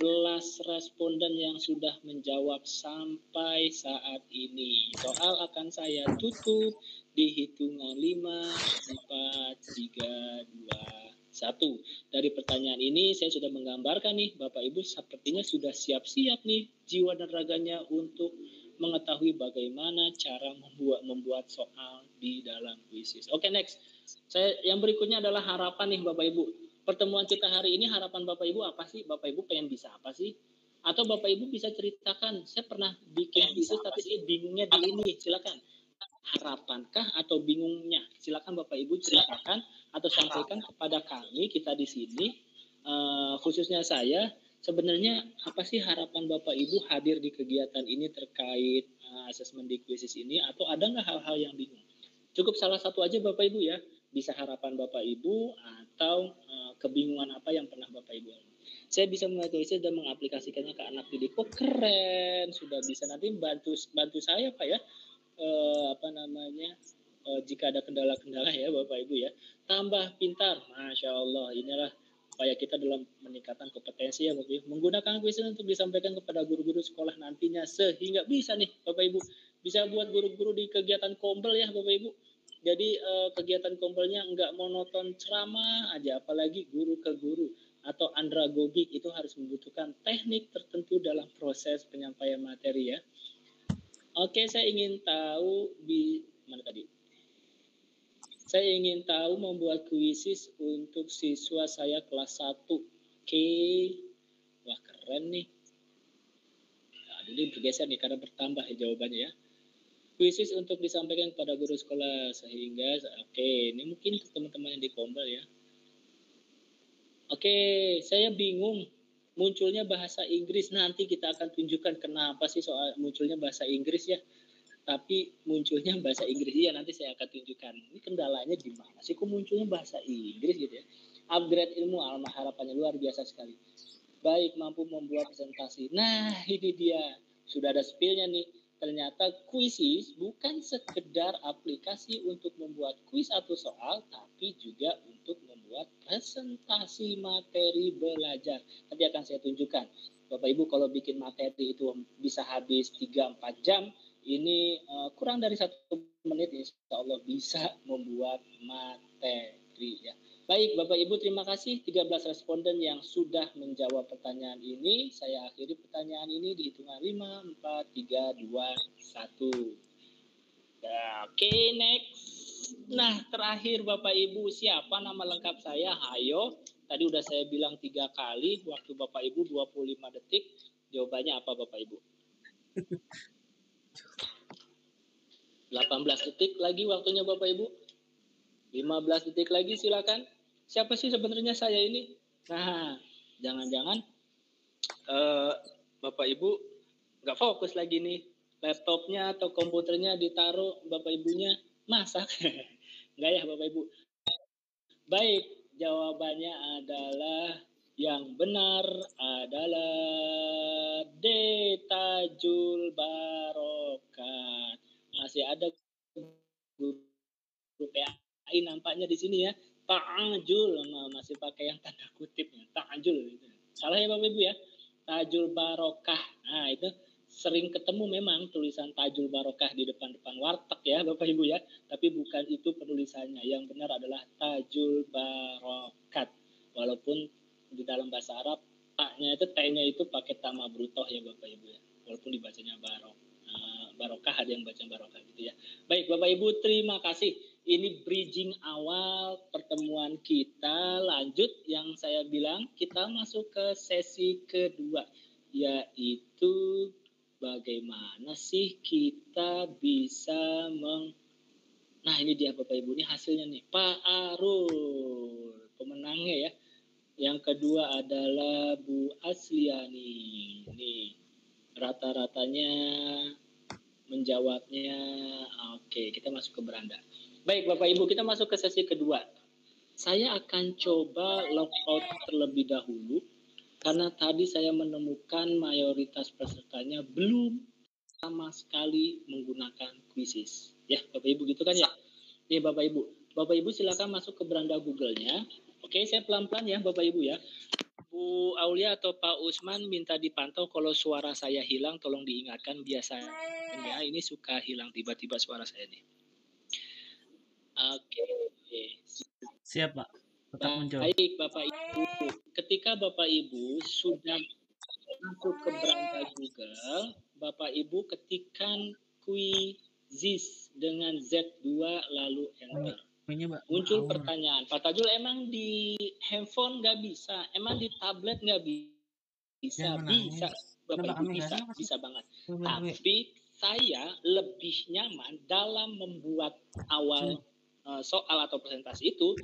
responden yang sudah menjawab sampai saat ini. Soal akan saya tutup di hitungan 5, 4, 3, 2, 1. Dari pertanyaan ini saya sudah menggambarkan nih, Bapak Ibu sepertinya sudah siap-siap nih jiwa dan raganya untuk mengetahui bagaimana cara membuat soal di dalam kuisis. Oke, next. Yang berikutnya adalah harapan nih Bapak Ibu. Pertemuan kita hari ini, harapan Bapak Ibu apa sih? Bapak Ibu pengen bisa apa sih? Atau Bapak Ibu bisa ceritakan, saya pernah bikin kuisis tapi saya bingungnya di ini. Silakan. Harapankah atau bingungnya? Silakan Bapak Ibu ceritakan atau sampaikan kepada kami, kita di sini. khususnya saya, sebenarnya apa sih harapan Bapak Ibu hadir di kegiatan ini terkait asesmen di kuisis ini, atau ada nggak hal-hal yang bingung? Cukup salah satu aja Bapak Ibu ya, bisa harapan Bapak Ibu atau kebingungan apa yang pernah Bapak Ibu alami. Saya bisa memulai kuisis dan mengaplikasikannya ke anak didik. Oh keren, sudah bisa, nanti bantu saya Pak ya, jika ada kendala-kendala ya Bapak Ibu ya. Tambah pintar, Masya Allah, inilah upaya kita dalam meningkatkan kompetensi ya Bapak Ibu. Menggunakan kuisis untuk disampaikan kepada guru-guru sekolah nantinya, sehingga bisa nih Bapak Ibu, bisa buat guru-guru di kegiatan kombel ya Bapak Ibu. Jadi kegiatan kombelnya nggak monoton ceramah aja, apalagi guru ke guru atau andragogik, itu harus membutuhkan teknik tertentu dalam proses penyampaian materi ya. Oke, saya ingin tahu mana tadi? Saya ingin tahu membuat kuisis untuk siswa saya kelas 1. Oke. Wah, keren nih. Nah, ini bergeser nih karena bertambah ya jawabannya ya. Kuisis untuk disampaikan kepada guru sekolah, sehingga ini mungkin untuk teman-teman yang di kombel ya. Oke, saya bingung munculnya bahasa Inggris. Nanti kita akan tunjukkan kenapa sih soal munculnya bahasa Inggris ya. Tapi munculnya bahasa Inggris ya, nanti saya akan tunjukkan. Ini kendalanya di mana sih kok munculnya bahasa Inggris gitu ya. Upgrade ilmu Alma, harapannya luar biasa sekali. Baik, mampu membuat presentasi. Nah, ini dia. Sudah ada spillnya nih. Ternyata kuisis bukan sekedar aplikasi untuk membuat kuis atau soal, tapi juga untuk membuat presentasi materi belajar. Nanti akan saya tunjukkan. Bapak Ibu kalau bikin materi itu bisa habis 3-4 jam, ini kurang dari 1 menit insya Allah bisa membuat materi ya. Baik Bapak Ibu, terima kasih 13 responden yang sudah menjawab pertanyaan ini. Saya akhiri pertanyaan ini di hitungan 5, 4, 3, 2, 1. Oke, next. Nah, terakhir Bapak Ibu, siapa nama lengkap saya? Hayo. Tadi udah saya bilang 3 kali, waktu Bapak Ibu 25 detik. Jawabannya apa Bapak Ibu? 18 detik lagi waktunya Bapak Ibu. 15 detik lagi silakan. Siapa sih sebenarnya saya ini? Nah, jangan-jangan Bapak Ibu nggak fokus lagi nih. Laptopnya atau komputernya ditaruh Bapak Ibunya masak. Nggak ya Bapak Ibu? Baik, jawabannya adalah yang benar adalah D. Tajul Barokat. Masih ada guru PAI nampaknya di sini ya. Ta'ajul, masih pakai yang tanda kutipnya. Ta'ajul gitu. Salah ya Bapak Ibu ya. Tajul Barokah. Nah, itu sering ketemu memang tulisan Tajul Barokah di depan-depan warteg ya Bapak Ibu ya. Tapi bukan itu penulisannya. Yang benar adalah Tajul Barokat. Walaupun di dalam bahasa Arab T-nya itu pakai tama brutoh ya Bapak Ibu ya. Walaupun dibacanya barokah, ada yang baca barokah gitu ya. Baik Bapak Ibu, terima kasih. Ini bridging awal pertemuan kita. Lanjut yang saya bilang, kita masuk ke sesi kedua, yaitu bagaimana sih kita bisa Nah ini dia Bapak Ibu, ini hasilnya nih. Pak Arul, pemenangnya ya. Yang kedua adalah Bu Asliani. Nih, rata-ratanya menjawabnya. Oke, kita masuk ke beranda. Baik Bapak Ibu, kita masuk ke sesi kedua. Saya akan coba logout terlebih dahulu, karena tadi saya menemukan mayoritas pesertanya belum sama sekali menggunakan kuisis. Ya Bapak Ibu gitu kan ya? Nih Bapak Ibu. Bapak Ibu silakan masuk ke beranda Google-nya. Oke, saya pelan-pelan ya Bapak Ibu ya. Bu Aulia atau Pak Usman minta dipantau kalau suara saya hilang, tolong diingatkan. Biasanya ini suka hilang tiba-tiba suara saya nih. Oke. Siap Pak. Tetap muncul. Baik Bapak Ibu, ketika Bapak Ibu sudah masuk ke beranda Google, Bapak Ibu ketikkan kuisis dengan Z2 lalu enter. Muncul pertanyaan, Pak Tajul, emang di handphone nggak bisa? Emang di tablet nggak bisa? Bisa, Bapak Ibu, bisa banget. Tapi saya lebih nyaman dalam membuat awal soal atau presentasi itu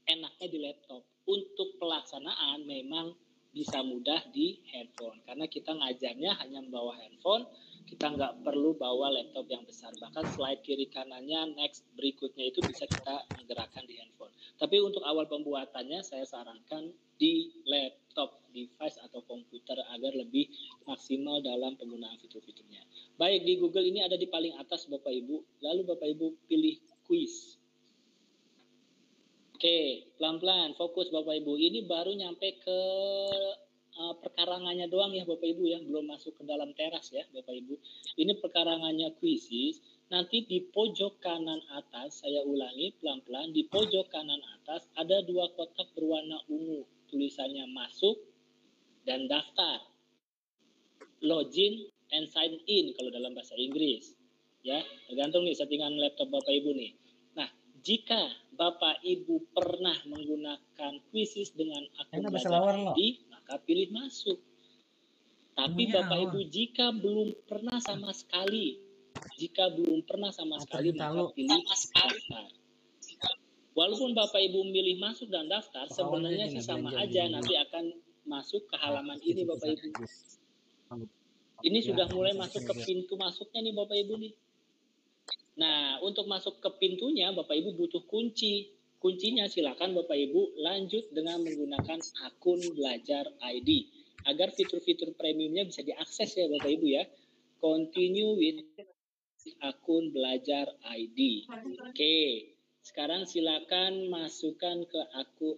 enaknya di laptop. untuk pelaksanaan memang bisa mudah di handphone. Karena kita ngajarnya hanya membawa handphone, kita nggak perlu bawa laptop yang besar. Bahkan slide kiri kanannya, next berikutnya itu bisa kita menggerakkan di handphone. Tapi untuk awal pembuatannya saya sarankan di laptop, device atau komputer agar lebih maksimal dalam penggunaan fitur-fiturnya. Baik, di Google ini ada di paling atas Bapak Ibu. Lalu Bapak Ibu pilih quiz. Oke, pelan-pelan, fokus Bapak Ibu. Ini baru nyampe ke perkarangannya doang ya Bapak Ibu ya, belum masuk ke dalam teras ya Bapak Ibu. Ini perkarangannya kuisis. Nanti di pojok kanan atas, saya ulangi pelan-pelan, di pojok kanan atas ada 2 kotak berwarna ungu. Tulisannya masuk dan daftar. Login and sign in kalau dalam bahasa Inggris. Ya, tergantung nih settingan laptop Bapak Ibu nih. Nah, jika Bapak Ibu pernah menggunakan quizzes dengan akun Belajar ID, maka pilih masuk. Tapi Bapak Ibu jika belum pernah sama sekali, maka pilih daftar. Walaupun Bapak Ibu milih masuk dan daftar, sebenarnya sih sama aja, nanti akan masuk ke halaman ini Bapak Ibu. Ini sudah mulai masuk ke pintu masuknya nih Bapak Ibu nih. Nah, untuk masuk ke pintunya, Bapak Ibu butuh kunci. Kuncinya silakan Bapak Ibu lanjut dengan menggunakan akun Belajar ID. Agar fitur-fitur premiumnya bisa diakses ya Bapak Ibu ya. Continue with akun Belajar ID. Oke, sekarang silakan masukkan ke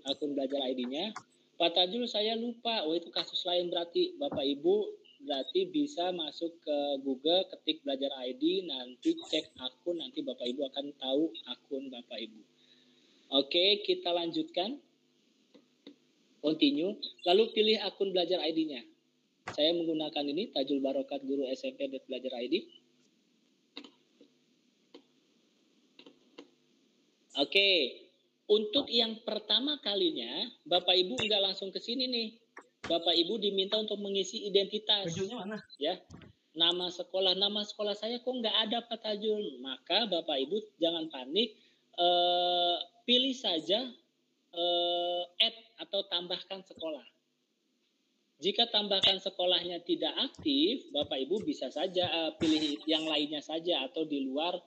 akun Belajar ID-nya. Pak Tajul saya lupa, itu kasus lain berarti Bapak Ibu. Berarti bisa masuk ke Google, ketik Belajar ID, nanti cek akun, nanti Bapak Ibu akan tahu akun Bapak Ibu. Oke, kita lanjutkan. Continue. Lalu pilih akun Belajar ID-nya. Saya menggunakan ini, Tajul Barokat Guru SMP Belajar ID. Oke, untuk yang pertama kalinya, Bapak Ibu nggak langsung ke sini nih. Bapak Ibu diminta untuk mengisi identitas, ya. Nama sekolah saya kok nggak ada Pak Tajul. Maka Bapak Ibu jangan panik, pilih saja add atau tambahkan sekolah. Jika tambahkan sekolahnya tidak aktif, Bapak Ibu bisa saja pilih yang lainnya saja atau di luar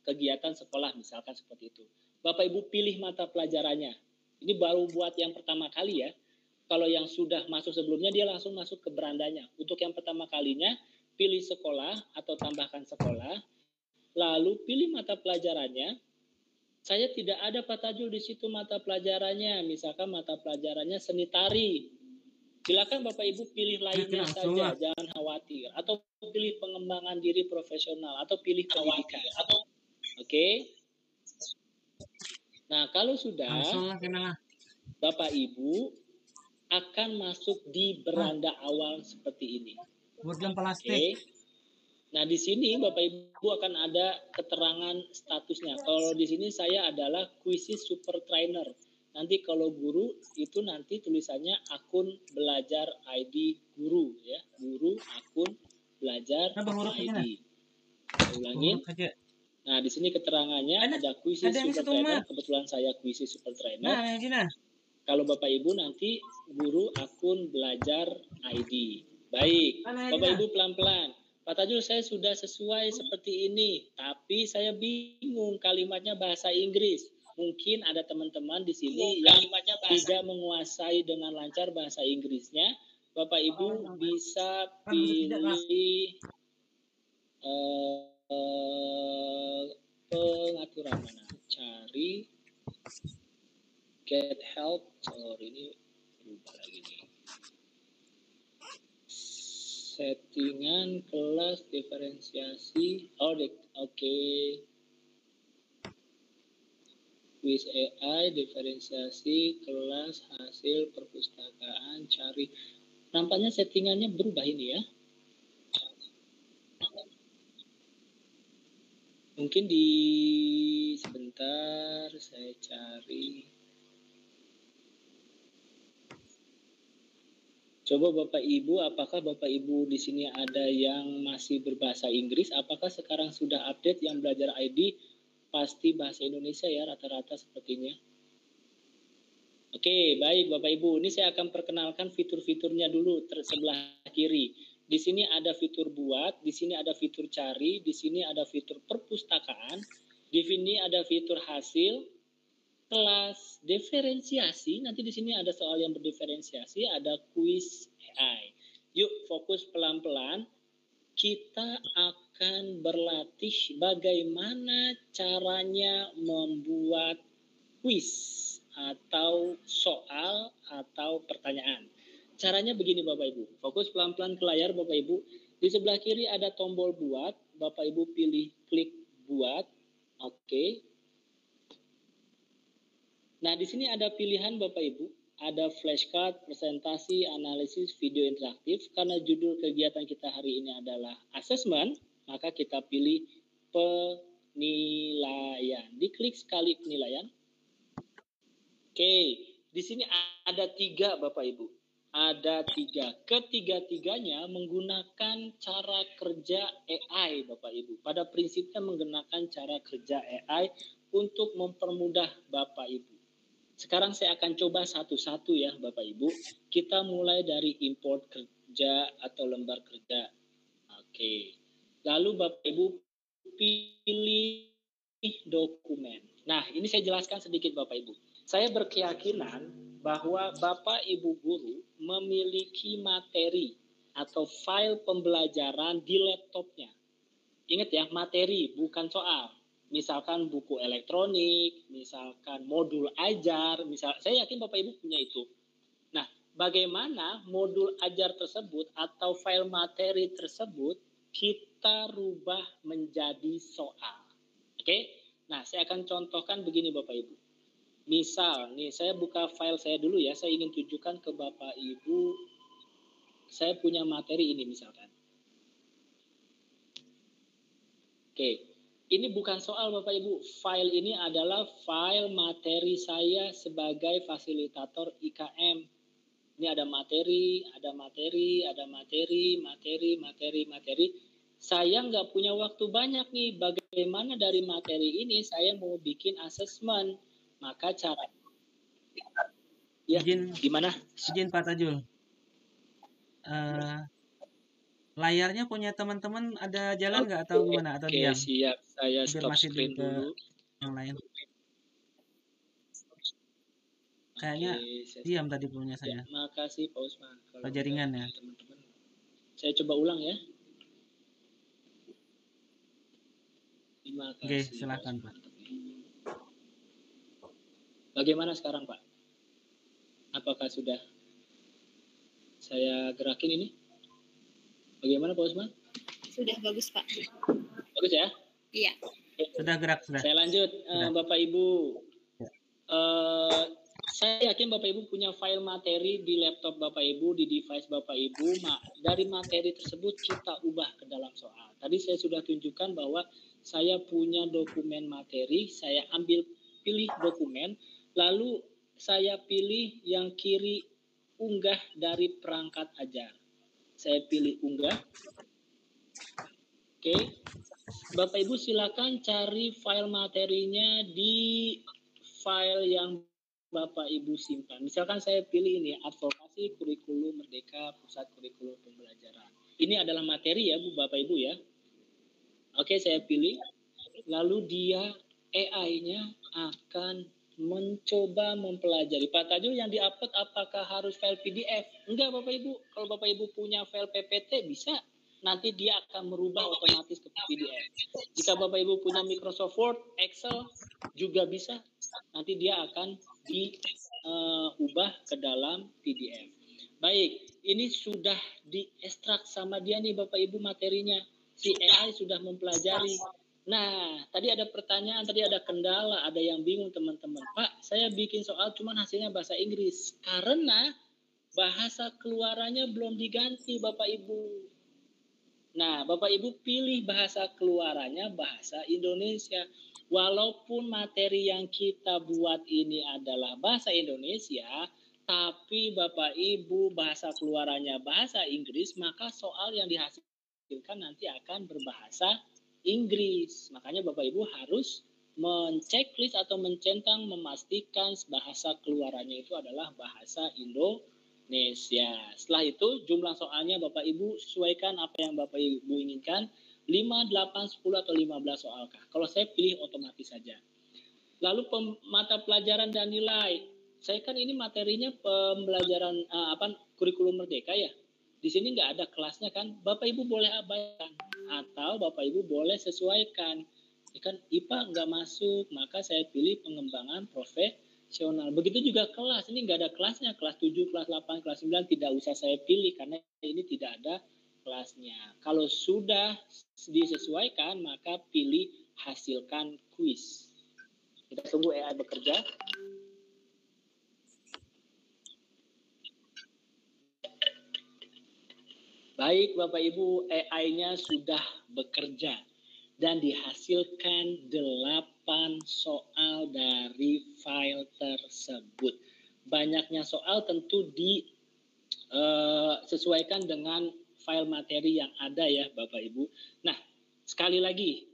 kegiatan sekolah misalkan seperti itu. Bapak Ibu pilih mata pelajarannya. Ini baru buat yang pertama kali ya. Kalau yang sudah masuk sebelumnya, dia langsung masuk ke berandanya. Untuk yang pertama kalinya, pilih sekolah atau tambahkan sekolah. Lalu pilih mata pelajarannya. Saya tidak ada Pak Tajul di situ mata pelajarannya. Misalkan mata pelajarannya seni tari. Silakan Bapak Ibu pilih lainnya saja, jangan khawatir. Atau pilih pengembangan diri profesional, atau pilih pendidikan. Oke? Nah, kalau sudah, Bapak Ibu akan masuk di beranda awal seperti ini. Oke. Nah, di sini Bapak Ibu akan ada keterangan statusnya. Kalau di sini saya adalah quizzes super trainer. Nanti kalau guru itu nanti tulisannya akun Belajar ID guru ya. Guru akun Belajar ID. Saya ulangin. Nah, di sini keterangannya ada quizzes super trainer. Kebetulan saya quizzes super trainer. Kalau Bapak Ibu nanti guru akun Belajar ID. Baik, Bapak Ibu pelan-pelan. Pak Tajul, saya sudah sesuai seperti ini, tapi saya bingung kalimatnya bahasa Inggris. Mungkin ada teman-teman di sini yang tidak menguasai dengan lancar bahasa Inggrisnya. Bapak Ibu bisa pilih pengaturan mana? Cari get help. Ini berubah lagi nih. Settingan kelas diferensiasi. Oke. Quiz AI diferensiasi kelas hasil perpustakaan cari. Nampaknya settingannya berubah ini ya. Mungkin sebentar saya cari. Coba Bapak Ibu, apakah Bapak Ibu di sini ada yang masih berbahasa Inggris? Apakah sekarang sudah update yang Belajar ID? Pasti bahasa Indonesia ya rata-rata sepertinya. Oke, baik Bapak Ibu. Ini saya akan perkenalkan fitur-fiturnya dulu sebelah kiri. Di sini ada fitur buat, di sini ada fitur cari, di sini ada fitur perpustakaan, di sini ada fitur hasil, kelas, diferensiasi. Nanti di sini ada soal yang berdiferensiasi, ada kuis AI. Yuk fokus pelan-pelan. Kita akan berlatih bagaimana caranya membuat kuis atau soal atau pertanyaan. Caranya begini Bapak Ibu. Fokus pelan-pelan ke layar Bapak Ibu. Di sebelah kiri ada tombol buat. Bapak Ibu pilih klik buat. Oke. Nah, di sini ada pilihan Bapak Ibu. Ada flashcard, presentasi, analisis, video interaktif. Karena judul kegiatan kita hari ini adalah assessment, maka kita pilih penilaian. Diklik sekali penilaian. Oke, di sini ada 3 Bapak Ibu. Ada 3. Ketiga-tiganya menggunakan cara kerja AI Bapak Ibu. Pada prinsipnya menggunakan cara kerja AI untuk mempermudah Bapak Ibu. Sekarang saya akan coba satu-satu ya Bapak Ibu. Kita mulai dari import kerja atau lembar kerja. Oke. Lalu Bapak Ibu pilih dokumen. Nah, ini saya jelaskan sedikit Bapak Ibu. Saya berkeyakinan bahwa Bapak Ibu guru memiliki materi atau file pembelajaran di laptopnya. Ingat ya, materi bukan soal. Misalkan buku elektronik, misalkan modul ajar, saya yakin Bapak Ibu punya itu. Nah, bagaimana modul ajar tersebut atau file materi tersebut kita rubah menjadi soal. Oke? Nah, saya akan contohkan begini Bapak Ibu. Misal, nih saya buka file saya dulu ya. Saya ingin tunjukkan ke Bapak Ibu. Saya punya materi ini misalkan. Oke, ini bukan soal Bapak Ibu. File ini adalah file materi saya sebagai fasilitator IKM. Ini ada materi, ada materi, ada materi, materi. Saya nggak punya waktu banyak nih. Bagaimana dari materi ini saya mau bikin asesmen. Maka cara ya gimana? Izin Pak Tajul. Layarnya punya teman-teman ada jalan nggak atau gimana atau diam? Oke, siap. Saya Biar stop masih screen dulu. Yang lain. Kayaknya diam tadi punya saya. Ya, makasih Pak Usman. Kalau jaringan ya. Teman-teman. Saya coba ulang ya. Terima kasih. Oke, silakan Pak. Bagaimana sekarang Pak? Apakah sudah saya gerakin ini? Bagaimana Pak Usman? Sudah bagus Pak. Bagus ya? Iya. Sudah gerak sudah. Saya lanjut Bapak Ibu. Ya. Saya yakin Bapak Ibu punya file materi di laptop Bapak Ibu, di device Bapak Ibu. Dari materi tersebut kita ubah ke dalam soal. Tadi saya sudah tunjukkan bahwa saya punya dokumen materi, saya pilih dokumen, lalu saya pilih yang kiri unggah dari perangkat ajar. Saya pilih unggah. Oke. Bapak Ibu silakan cari file materinya di file yang Bapak Ibu simpan. Misalkan saya pilih ini, advokasi kurikulum merdeka pusat kurikulum pembelajaran. Ini adalah materi ya Bu Bapak Ibu ya. Oke, saya pilih. Lalu dia AI-nya akan mencoba mempelajari. Pak Tajul yang di-upload apakah harus file PDF? Enggak Bapak Ibu. Kalau Bapak Ibu punya file PPT bisa. Nanti dia akan merubah otomatis ke PDF. Jika Bapak Ibu punya Microsoft Word, Excel juga bisa. Nanti dia akan diubah ke dalam PDF. Baik, ini sudah diekstrak sama dia nih Bapak Ibu materinya. Si AI sudah mempelajari. Nah, tadi ada pertanyaan, tadi ada kendala, ada yang bingung teman-teman. Pak, saya bikin soal cuman hasilnya bahasa Inggris. Karena bahasa keluarannya belum diganti Bapak Ibu. Nah, Bapak Ibu pilih bahasa keluarannya bahasa Indonesia. Walaupun materi yang kita buat ini adalah bahasa Indonesia, tapi Bapak Ibu bahasa keluarannya bahasa Inggris, maka soal yang dihasilkan nanti akan berbahasa Inggris. Makanya Bapak Ibu harus menceklis atau mencentang, memastikan bahasa keluarannya itu adalah bahasa Indonesia. Setelah itu jumlah soalnya Bapak Ibu sesuaikan apa yang Bapak Ibu inginkan, 5, 8, 10 atau 15 soalkah. Kalau saya pilih otomatis saja. Lalu mata pelajaran dan nilai. Saya kan ini materinya pembelajaran kurikulum merdeka ya. Di sini nggak ada kelasnya kan. Bapak Ibu boleh abaikan atau Bapak Ibu boleh sesuaikan. Ini kan IPA nggak masuk, maka saya pilih pengembangan profesional. Begitu juga kelas, ini nggak ada kelasnya. Kelas 7, kelas 8, kelas 9 tidak usah saya pilih karena ini tidak ada kelasnya. Kalau sudah disesuaikan, maka pilih hasilkan kuis. Kita tunggu AI bekerja. Baik Bapak Ibu, AI-nya sudah bekerja dan dihasilkan 8 soal dari file tersebut. Banyaknya soal tentu disesuaikan dengan file materi yang ada ya Bapak Ibu. Nah, sekali lagi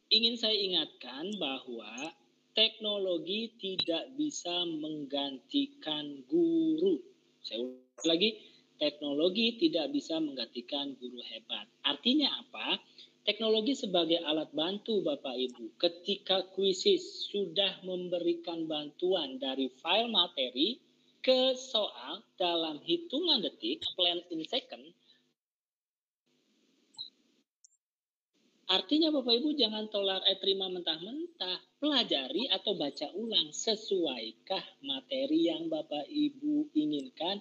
ingin saya ingatkan bahwa teknologi tidak bisa menggantikan guru. Saya ulang lagi, teknologi tidak bisa menggantikan guru hebat. Artinya apa? Teknologi sebagai alat bantu Bapak Ibu. Ketika kuisis sudah memberikan bantuan dari file materi ke soal dalam hitungan detik, plan in second, artinya Bapak Ibu jangan terima mentah-mentah, pelajari atau baca ulang, sesuaikah materi yang Bapak Ibu inginkan,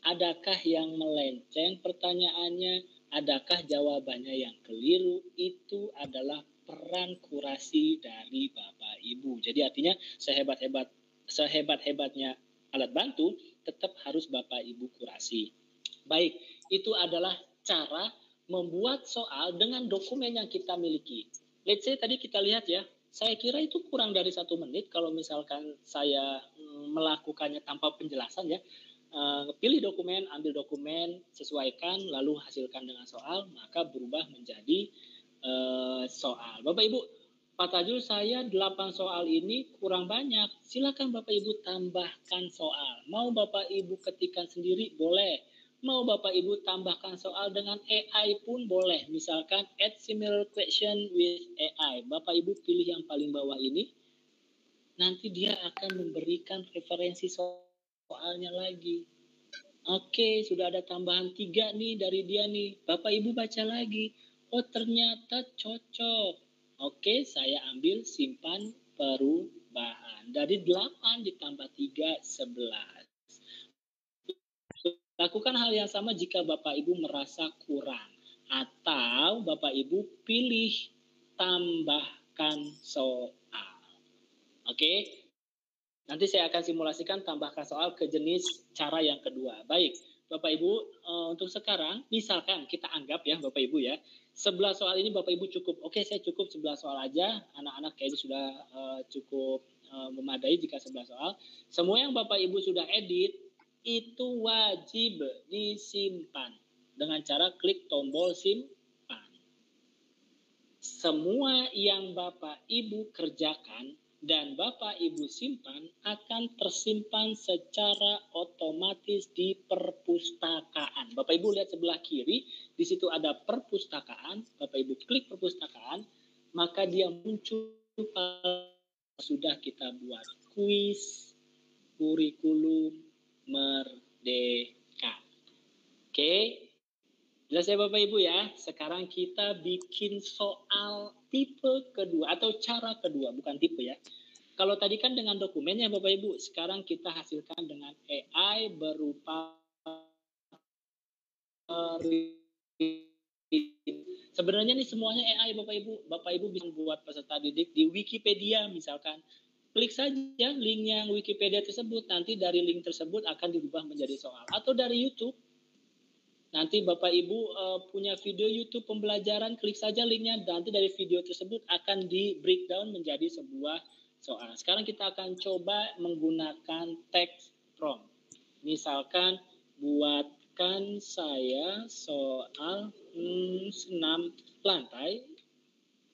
adakah yang melenceng pertanyaannya, adakah jawabannya yang keliru, itu adalah peran kurasi dari Bapak Ibu. Jadi artinya sehebat-hebatnya alat bantu, tetap harus Bapak Ibu kurasi. Baik, itu adalah cara membuat soal dengan dokumen yang kita miliki. Let's say tadi kita lihat ya, saya kira itu kurang dari 1 menit kalau misalkan saya melakukannya tanpa penjelasan ya. Pilih dokumen, ambil dokumen, sesuaikan, lalu hasilkan dengan soal, maka berubah menjadi soal. Bapak Ibu, Pak Tajul, saya 8 soal ini kurang banyak. Silakan Bapak Ibu tambahkan soal. Mau Bapak Ibu ketikkan sendiri, boleh. Mau Bapak Ibu tambahkan soal dengan AI pun boleh. Misalkan add similar question with AI. Bapak Ibu pilih yang paling bawah ini. Nanti dia akan memberikan referensi soalnya lagi. Oke, sudah ada tambahan 3 nih dari dia nih. Bapak Ibu baca lagi. Oh, ternyata cocok. Oke, saya ambil simpan perubahan. Dari 8 ditambah 3, 11. Lakukan hal yang sama jika Bapak Ibu merasa kurang. Atau Bapak Ibu pilih tambahkan soal. Oke. Nanti saya akan simulasikan tambahkan soal ke jenis cara yang kedua. Baik, Bapak Ibu, untuk sekarang misalkan kita anggap ya Bapak Ibu ya, 11 soal ini Bapak Ibu cukup. Oke, saya cukup 11 soal aja. Anak-anak kayaknya sudah cukup memadai jika 11 soal. Semua yang Bapak Ibu sudah edit itu wajib disimpan dengan cara klik tombol simpan. Semua yang Bapak Ibu kerjakan dan Bapak Ibu simpan akan tersimpan secara otomatis di perpustakaan. Bapak Ibu lihat sebelah kiri, di situ ada perpustakaan. Bapak Ibu klik perpustakaan, maka dia muncul sudah kita buat kuis kurikulum merdeka. Oke. Jelas ya Bapak Ibu ya, sekarang kita bikin soal tipe kedua atau cara kedua, bukan tipe ya. Kalau tadi kan dengan dokumennya Bapak Ibu, sekarang kita hasilkan dengan AI berupa sebenarnya nih semuanya AI Bapak Ibu. Bapak Ibu bisa buat peserta didik di Wikipedia misalkan. Klik saja link yang Wikipedia tersebut, nanti dari link tersebut akan dirubah menjadi soal. Atau dari YouTube. Nanti Bapak Ibu punya video YouTube pembelajaran, klik saja linknya, nanti dari video tersebut akan di breakdown menjadi sebuah soal. Sekarang kita akan coba menggunakan text prompt. Misalkan buatkan saya soal senam lantai,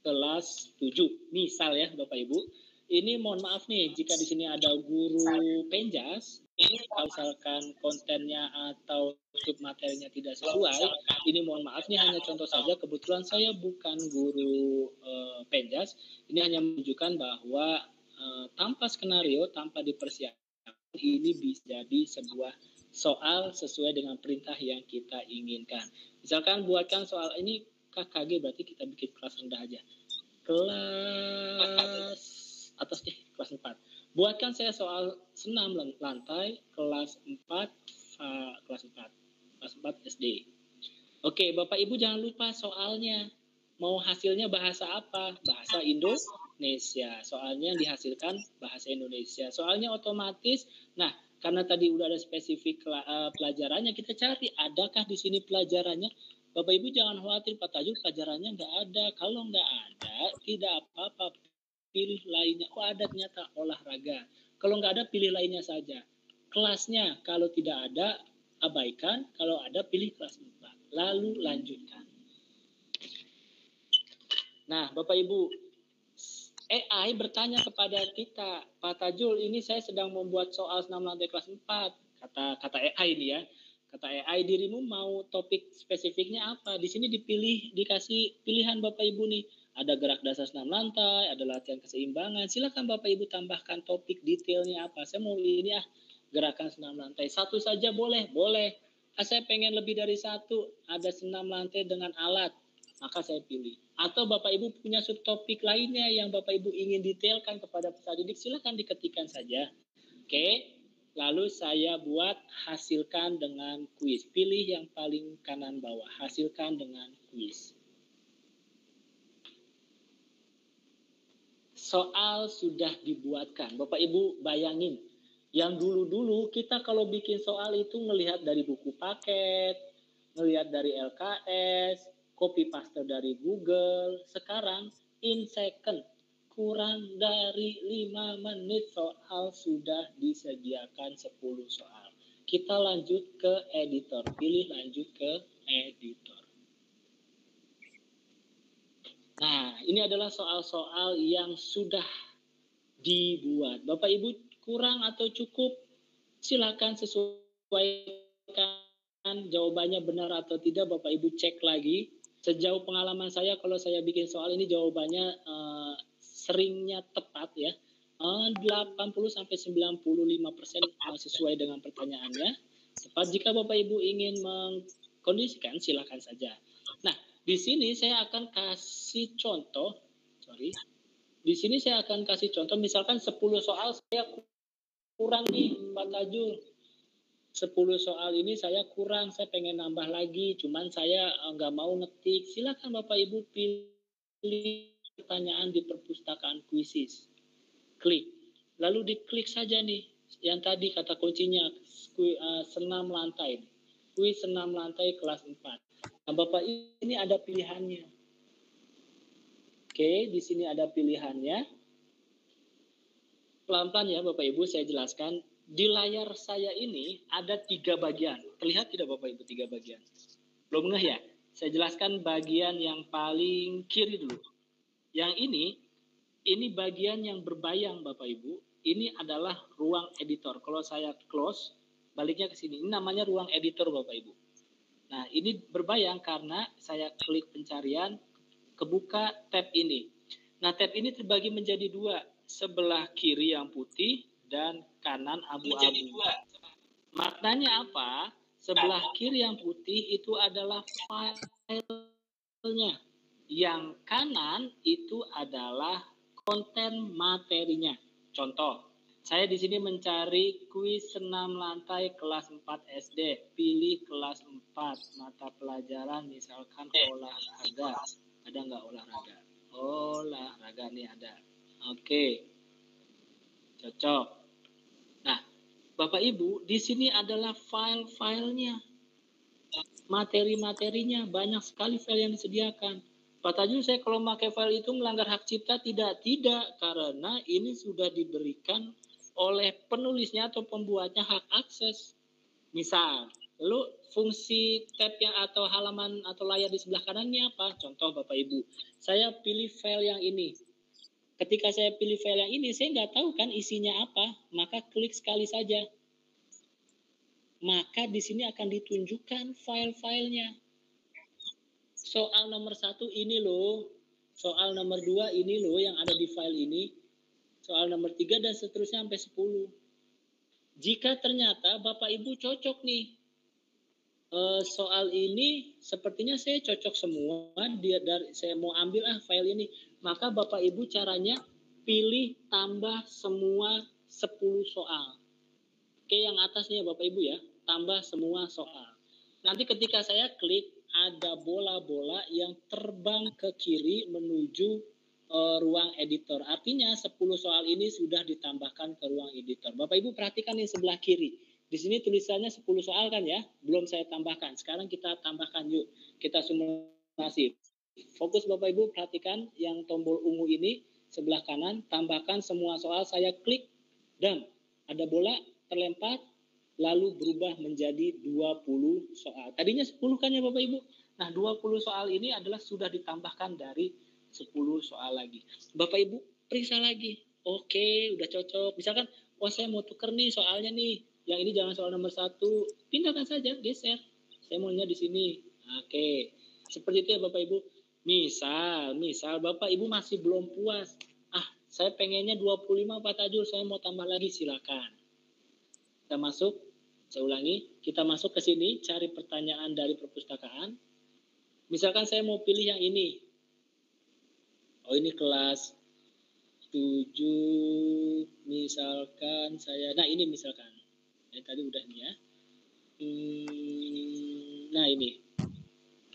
kelas 7. Misal ya Bapak Ibu. Ini mohon maaf nih jika di sini ada guru penjas, ini kalau misalkan kontennya atau submaterinya tidak sesuai, ini mohon maaf nih hanya contoh saja. Kebetulan saya bukan guru penjas. Ini hanya menunjukkan bahwa tanpa skenario, tanpa dipersiapkan, ini bisa jadi sebuah soal sesuai dengan perintah yang kita inginkan. Misalkan buatkan soal ini KKG, berarti kita bikin kelas rendah aja. Kelas atas deh, kelas 4. Buatkan saya soal senam lantai kelas 4 kelas 4 SD. Oke, Bapak Ibu jangan lupa soalnya. Mau hasilnya bahasa apa? Bahasa Indonesia. Soalnya yang dihasilkan bahasa Indonesia. Soalnya otomatis. Nah, karena tadi udah ada spesifik pelajarannya, kita cari adakah di sini pelajarannya. Bapak Ibu jangan khawatir Pak Tajul pelajarannya nggak ada. Kalau nggak ada, tidak apa-apa. Pilih lainnya. Oh ada ternyata olahraga. Kalau nggak ada, pilih lainnya saja. Kelasnya kalau tidak ada, abaikan. Kalau ada, pilih kelas 4. Lalu lanjutkan. Nah, Bapak Ibu, AI bertanya kepada kita, Pak Tajul, ini saya sedang membuat soal senam lantai kelas 4. Kata AI ini ya. Kata AI, dirimu mau topik spesifiknya apa? Di sini dikasih pilihan Bapak Ibu nih. Ada gerak dasar senam lantai, ada latihan keseimbangan. Silakan Bapak Ibu tambahkan topik detailnya apa. Saya mau ini gerakan senam lantai. Satu saja boleh? Boleh. Saya pengen lebih dari satu. Ada senam lantai dengan alat. Maka saya pilih. Atau Bapak Ibu punya subtopik lainnya yang Bapak Ibu ingin detailkan kepada peserta didik, silakan diketikkan saja. Oke. Lalu saya buat hasilkan dengan kuis. Pilih yang paling kanan bawah. Hasilkan dengan kuis. Soal sudah dibuatkan. Bapak Ibu bayangin. Yang dulu-dulu kita kalau bikin soal itu ngelihat dari buku paket, ngelihat dari LKS, copy paste dari Google. Sekarang in second, kurang dari 5 menit soal sudah disediakan 10 soal. Kita lanjut ke editor. Pilih lanjut ke editor. Nah, ini adalah soal-soal yang sudah dibuat. Bapak Ibu kurang atau cukup? Silakan sesuaikan jawabannya benar atau tidak. Bapak Ibu cek lagi. Sejauh pengalaman saya, kalau saya bikin soal ini jawabannya seringnya tepat ya. 80-95% sesuai dengan pertanyaannya. Tepat. Jika Bapak Ibu ingin mengkondisikan, silakan saja. Nah, di sini saya akan kasih contoh. Di sini saya akan kasih contoh. Misalkan 10 soal saya kurang nih Pak Tajul. 10 soal ini saya kurang, saya pengen nambah lagi, cuman saya nggak mau ngetik. Silakan Bapak Ibu pilih pertanyaan di perpustakaan kuisis. Klik. Lalu diklik saja nih, yang tadi kata kuncinya, senam lantai. Kuis senam lantai kelas 4. Nah Bapak ini ada pilihannya. Oke, di sini ada pilihannya. Pelan-pelan ya Bapak Ibu saya jelaskan. Di layar saya ini ada 3 bagian. Terlihat tidak Bapak Ibu 3 bagian? Belum ngeh ya? Saya jelaskan bagian yang paling kiri dulu. Yang ini bagian yang berbayang Bapak Ibu. Ini adalah ruang editor. Kalau saya close, baliknya ke sini. Ini namanya ruang editor Bapak Ibu. Nah ini berbayang karena saya klik pencarian, kebuka tab ini. Nah tab ini terbagi menjadi 2. Sebelah kiri yang putih dan kanan abu-abu. Maknanya apa? Sebelah kiri yang putih itu adalah filenya. Yang kanan itu adalah konten materinya. Contoh, saya di sini mencari kuis senam lantai kelas 4 SD. Pilih kelas 4 mata pelajaran misalkan olahraga. Ada nggak olahraga? Olahraga nih ada. Oke, cocok. Nah, Bapak Ibu, di sini adalah file-filenya, materi-materinya, banyak sekali file yang disediakan. Pak Tajul, saya kalau pakai file itu melanggar hak cipta? Tidak, karena ini sudah diberikan oleh penulisnya atau pembuatnya hak akses. Misal, Lalu fungsi tab yang atau halaman atau layar di sebelah kanannya apa? Contoh Bapak Ibu, saya pilih file yang ini. Ketika saya pilih file yang ini, saya nggak tahu kan isinya apa, maka klik sekali saja. Maka di sini akan ditunjukkan file-filenya. Soal nomor 1 ini loh, soal nomor 2 ini loh yang ada di file ini, soal nomor 3 dan seterusnya sampai 10. Jika ternyata Bapak Ibu cocok nih, soal ini sepertinya saya cocok semua, saya mau ambil file ini, maka Bapak Ibu caranya pilih tambah semua 10 soal. Oke, yang atasnya Bapak Ibu ya, tambah semua soal. Nanti ketika saya klik, ada bola-bola yang terbang ke kiri menuju ruang editor. Artinya 10 soal ini sudah ditambahkan ke ruang editor. Bapak Ibu perhatikan yang sebelah kiri. Di sini tulisannya 10 soal kan ya, belum saya tambahkan. Sekarang kita tambahkan yuk, kita simulasi. Fokus Bapak Ibu, perhatikan yang tombol ungu ini sebelah kanan, tambahkan semua soal, saya klik, dan ada bola terlempar, lalu berubah menjadi 20 soal. Tadinya 10 kan ya Bapak Ibu? Nah 20 soal ini adalah sudah ditambahkan dari 10 soal lagi. Bapak Ibu periksa lagi, oke udah cocok. Misalkan, saya mau tuker nih soalnya nih, yang ini jangan soal nomor 1, pindahkan saja, geser. Saya maunya di sini. Oke, seperti itu ya Bapak Ibu. Misal Bapak Ibu masih belum puas. Saya pengennya 25 Pak Tajul, saya mau tambah lagi, silakan. Kita masuk, saya ulangi, kita masuk ke sini, cari pertanyaan dari perpustakaan. Misalkan saya mau pilih yang ini. Ini kelas 7, misalkan saya, nah ini misalkan. Tadi udah nih ya. Nah ini.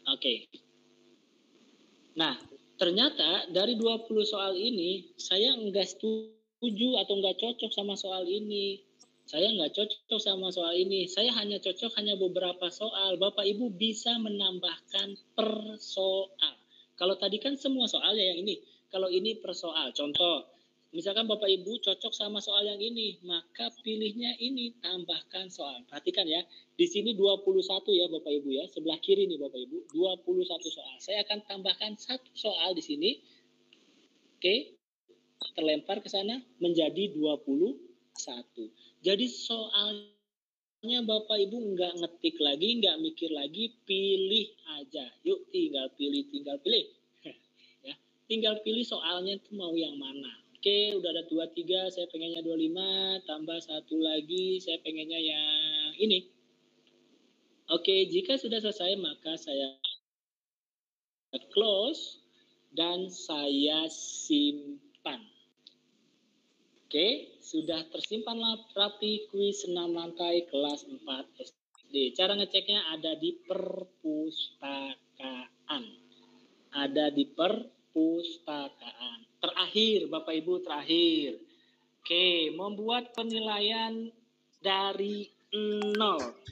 Oke. Nah, ternyata dari 20 soal ini, saya enggak setuju atau enggak cocok sama soal ini. Saya enggak cocok sama soal ini. Saya hanya cocok hanya beberapa soal. Bapak Ibu bisa menambahkan per soal. Kalau tadi kan semua soal ya yang ini. Kalau ini per soal. Contoh, misalkan Bapak Ibu cocok sama soal yang ini, maka pilihnya ini, tambahkan soal. Perhatikan ya, di sini 21 ya Bapak Ibu ya, sebelah kiri nih Bapak Ibu, 21 soal. Saya akan tambahkan satu soal di sini. Oke, terlempar ke sana menjadi 21. Jadi soalnya Bapak Ibu nggak ngetik lagi, nggak mikir lagi, pilih aja. Yuk tinggal pilih. Ya, tinggal pilih soalnya itu mau yang mana. Oke, udah ada 23, saya pengennya 25, tambah satu lagi, saya pengennya yang ini. Oke, jika sudah selesai, maka saya close dan saya simpan. Oke, sudah tersimpan rapi kuis 6 lantai kelas 4 SD. Cara ngeceknya ada di perpustakaan. Ada di perpustakaan. Terakhir, Bapak Ibu, terakhir. Oke, membuat penilaian dari 0.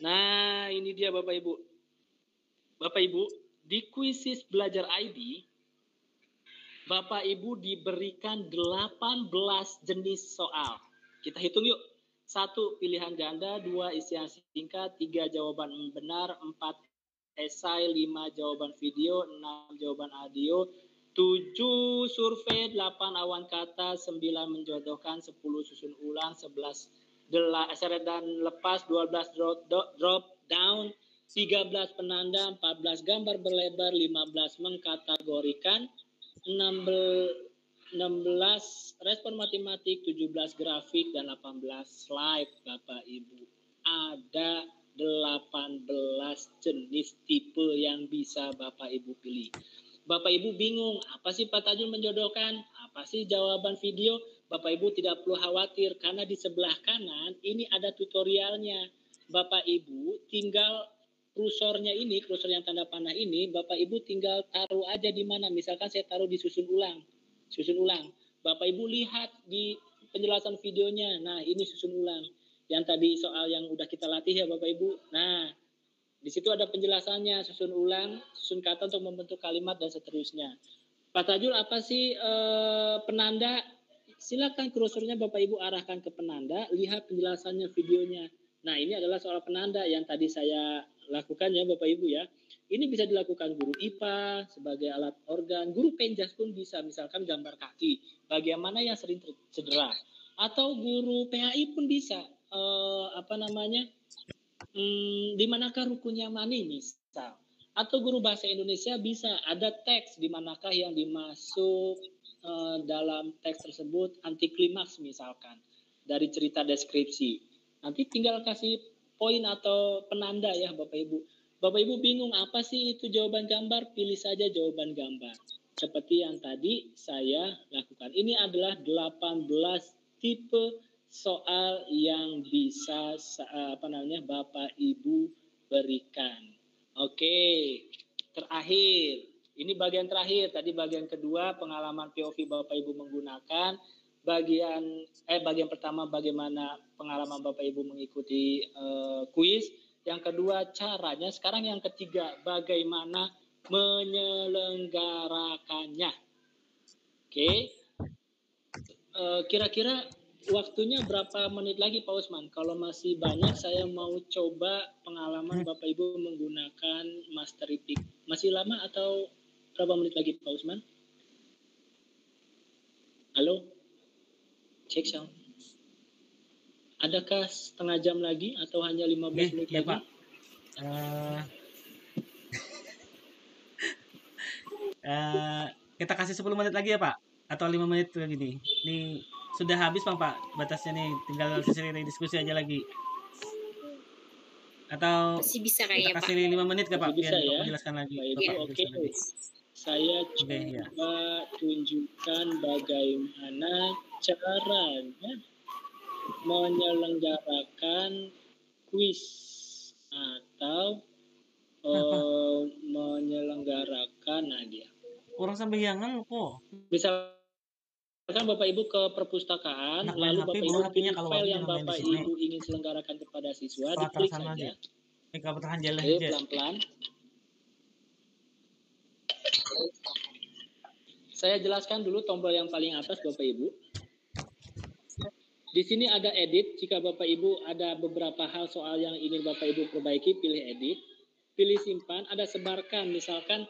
Nah, ini dia Bapak Ibu. Bapak Ibu, di Quizzes Belajar ID, Bapak Ibu diberikan 18 jenis soal. Kita hitung yuk. 1 pilihan ganda, 2 isian singkat, 3 jawaban benar, 4 esai, 5 jawaban video, 6 jawaban audio, 7 survei, 8 awan kata, 9 menjodohkan, 10 susun ulang, 11 seret dan lepas, 12 drop down, 13 penanda, 14 gambar berlebar, 15 mengkategorikan, 16 respon matematik, 17 grafik, dan 18 slide Bapak Ibu. Ada 18 jenis tipe yang bisa Bapak Ibu pilih. Bapak Ibu bingung, apa sih Pak Tajul menjodohkan? Apa sih jawaban video? Bapak Ibu tidak perlu khawatir, karena di sebelah kanan ini ada tutorialnya. Bapak Ibu tinggal kursor yang tanda panah ini, Bapak Ibu tinggal taruh aja di mana. Misalkan saya taruh di susun ulang. Bapak Ibu lihat di penjelasan videonya. Nah, ini susun ulang. Yang tadi soal yang udah kita latih ya Bapak Ibu. Nah, di situ ada penjelasannya, susun ulang, susun kata untuk membentuk kalimat dan seterusnya. Pak Tajul, apa sih penanda? Silakan kursornya Bapak Ibu arahkan ke penanda, lihat penjelasannya videonya. Nah, ini adalah soal penanda yang tadi saya lakukan ya Bapak Ibu ya. Ini bisa dilakukan guru IPA sebagai alat organ, guru penjas pun bisa, misalkan gambar kaki, bagaimana yang sering cedera, atau guru PAI pun bisa, di manakah rukunnya mani misal, atau guru bahasa Indonesia bisa ada teks di manakah yang dimasuk dalam teks tersebut anti klimaks misalkan dari cerita deskripsi. Nanti tinggal kasih poin atau penanda ya Bapak Ibu. Bapak Ibu bingung apa sih itu jawaban gambar? Pilih saja jawaban gambar. Seperti yang tadi saya lakukan. Ini adalah 18 tipe soal yang bisa Bapak Ibu berikan. Oke, terakhir. Ini bagian terakhir. Tadi bagian kedua pengalaman POV Bapak Ibu menggunakan. Bagian pertama bagaimana pengalaman Bapak Ibu mengikuti kuis. Yang kedua caranya. Sekarang yang ketiga bagaimana menyelenggarakannya. Oke. Kira-kira waktunya berapa menit lagi Pak Usman? Kalau masih banyak saya mau coba pengalaman Bapak Ibu menggunakan Mastery Pick. Masih lama atau berapa menit lagi Pak Usman? Halo? Cek sound. Adakah setengah jam lagi atau hanya 15 menit ya, lagi? Pak. Kita kasih 10 menit lagi ya Pak? Atau 5 menit lagi nih? Ini sudah habis Pak batasnya nih. Tinggal sesi diskusi aja lagi. Atau Masih bisa kita kayaknya Pak. kasih 5 menit ke Pak? Masih bisa Biar ya? menjelaskan lagi. Baik, oke. Saya coba tunjukkan bagaimana caranya menyelenggarakan kuis atau menyelenggarakan dia. Orang sambiangan kok. Misalkan Bapak Ibu ke perpustakaan, lalu Bapak Ibu pilih file yang Bapak Ibu ingin selenggarakan kepada siswa, diklik saja. Oke, pelan-pelan. Saya jelaskan dulu tombol yang paling atas Bapak Ibu. Di sini ada edit. Jika Bapak Ibu ada beberapa hal soal yang ingin Bapak Ibu perbaiki, pilih edit. Pilih simpan, ada sebarkan. Misalkan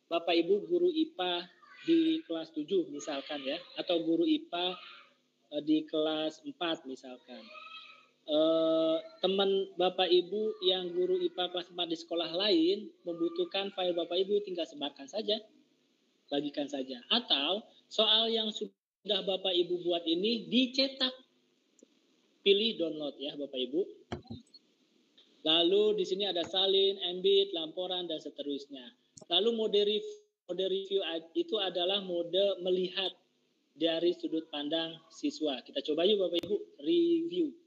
Bapak Ibu guru IPA di kelas 7 misalkan ya. Atau guru IPA di kelas 4 misalkan. Teman Bapak Ibu yang guru IPA kelas 4 di sekolah lain membutuhkan file Bapak Ibu, tinggal sebarkan saja. Bagikan saja. Atau soal yang sudah Bapak Ibu buat ini dicetak. Pilih download ya Bapak Ibu. Lalu di sini ada salin, embed, lamporan dan seterusnya. Lalu mode review itu adalah mode melihat dari sudut pandang siswa. Kita coba yuk Bapak Ibu review.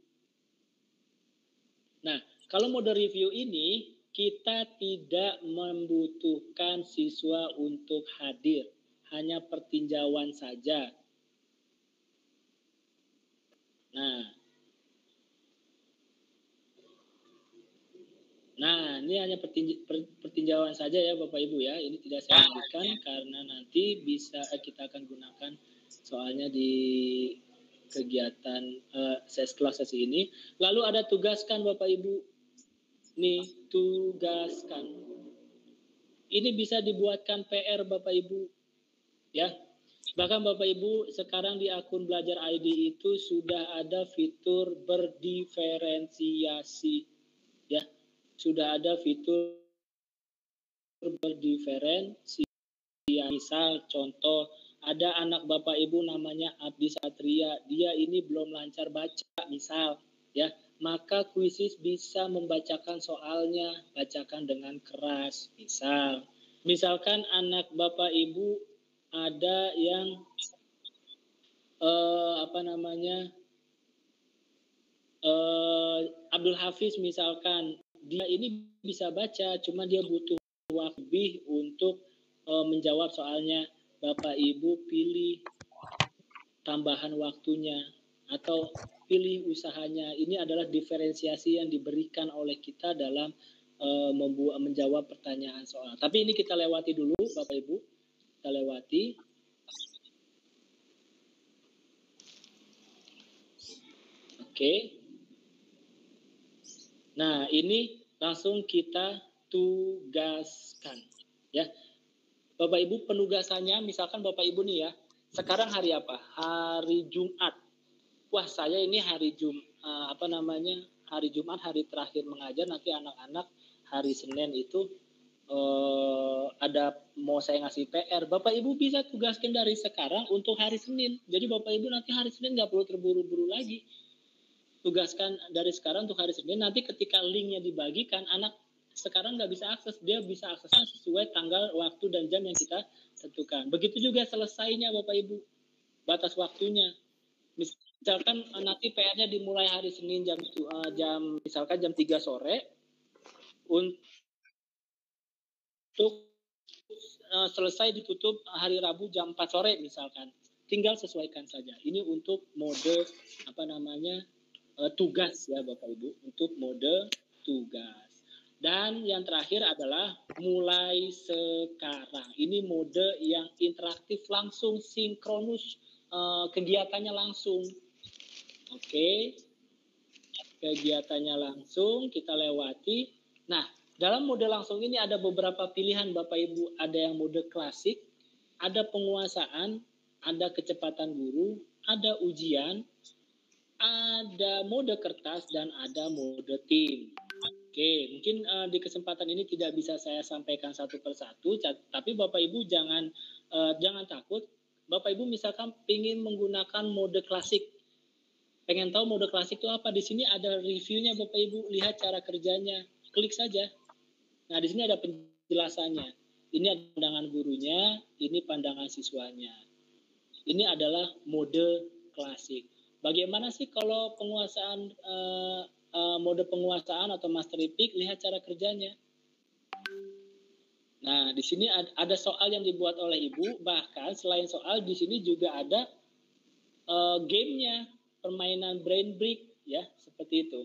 Nah, kalau mode review ini kita tidak membutuhkan siswa untuk hadir, hanya pertinjauan saja. Nah, ini hanya pertinjauan saja ya Bapak Ibu ya. Ini tidak saya lanjutkan karena nanti bisa kita akan gunakan soalnya di kegiatan setelah sesi ini. Lalu ada tugaskan Bapak Ibu. Nih, tugaskan. Ini bisa dibuatkan PR Bapak Ibu. Ya. Bahkan Bapak Ibu sekarang di akun Belajar ID itu sudah ada fitur berdiferensiasi. Ya. Sudah ada fitur berdiferensiasi. Misal contoh ada anak Bapak Ibu namanya Abdi Satria. Dia ini belum lancar baca misal ya. Maka kuisis bisa membacakan soalnya, bacakan dengan keras. Misalkan anak Bapak Ibu ada yang Abdul Hafiz misalkan, dia ini bisa baca, cuma dia butuh waktu lebih untuk menjawab soalnya. Bapak Ibu pilih tambahan waktunya atau pilih usahanya. Ini adalah diferensiasi yang diberikan oleh kita dalam menjawab pertanyaan soal. Tapi ini kita lewati dulu Bapak Ibu. Kita lewati. Oke. Nah, ini langsung kita tugaskan. Ya, Bapak Ibu, penugasannya misalkan Bapak Ibu nih ya, sekarang hari apa? Hari Jumat. Wah, saya ini hari hari Jumat, hari terakhir mengajar, nanti anak-anak hari Senin itu ada mau saya ngasih PR. Bapak Ibu bisa tugaskan dari sekarang untuk hari Senin. Jadi Bapak Ibu nanti hari Senin nggak perlu terburu-buru lagi. Tugaskan dari sekarang untuk hari Senin. Nanti ketika linknya dibagikan, anak sekarang nggak bisa akses, dia bisa aksesnya sesuai tanggal, waktu, dan jam yang kita tentukan. Begitu juga selesainya Bapak Ibu, batas waktunya. Misalkan nanti PR-nya dimulai hari Senin misalkan jam 3 sore untuk selesai ditutup hari Rabu jam 4 sore misalkan. Tinggal sesuaikan saja. Ini untuk mode tugas ya Bapak Ibu, untuk mode tugas. Dan yang terakhir adalah mulai sekarang. Ini mode yang interaktif langsung, sinkronus, kegiatannya langsung. Oke. Kegiatannya langsung kita lewati. Nah, dalam mode langsung ini ada beberapa pilihan Bapak Ibu. Ada yang mode klasik, ada penguasaan, ada kecepatan guru, ada ujian, ada mode kertas, dan ada mode tim. Oke, mungkin di kesempatan ini tidak bisa saya sampaikan satu persatu, tapi Bapak Ibu jangan takut. Bapak Ibu misalkan ingin menggunakan mode klasik, pengen tahu mode klasik itu apa? Di sini ada reviewnya Bapak Ibu, lihat cara kerjanya, klik saja. Nah, di sini ada penjelasannya. Ini ada pandangan gurunya, ini pandangan siswanya. Ini adalah mode klasik. Bagaimana sih kalau penguasaan mode penguasaan atau mastery peak, lihat cara kerjanya. Nah, di sini ada soal yang dibuat oleh Ibu, bahkan selain soal di sini juga ada gamenya, permainan brain break ya, seperti itu.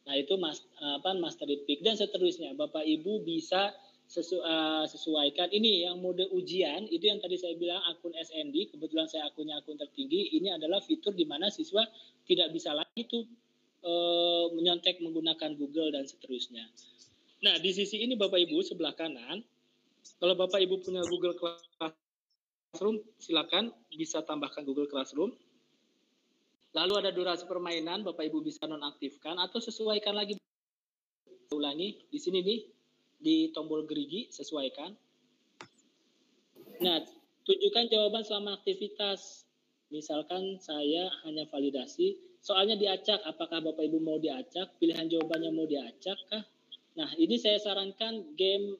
Nah, itu mastery peak dan seterusnya. Bapak Ibu bisa sesuaikan. Ini yang mode ujian, itu yang tadi saya bilang akun SND, kebetulan saya akunnya akun tertinggi. Ini adalah fitur di mana siswa tidak bisa lagi tuh menyontek menggunakan Google dan seterusnya. Nah, di sisi ini Bapak Ibu sebelah kanan, kalau Bapak Ibu punya Google Classroom, silakan bisa tambahkan Google Classroom. Lalu ada durasi permainan, Bapak Ibu bisa nonaktifkan atau sesuaikan lagi. Ulangi, di sini nih, di tombol gerigi, sesuaikan. Nah, tunjukkan jawaban selama aktivitas. Misalkan saya hanya validasi, soalnya diacak, apakah Bapak Ibu mau diacak, pilihan jawabannya mau diacak kah? Nah, ini saya sarankan game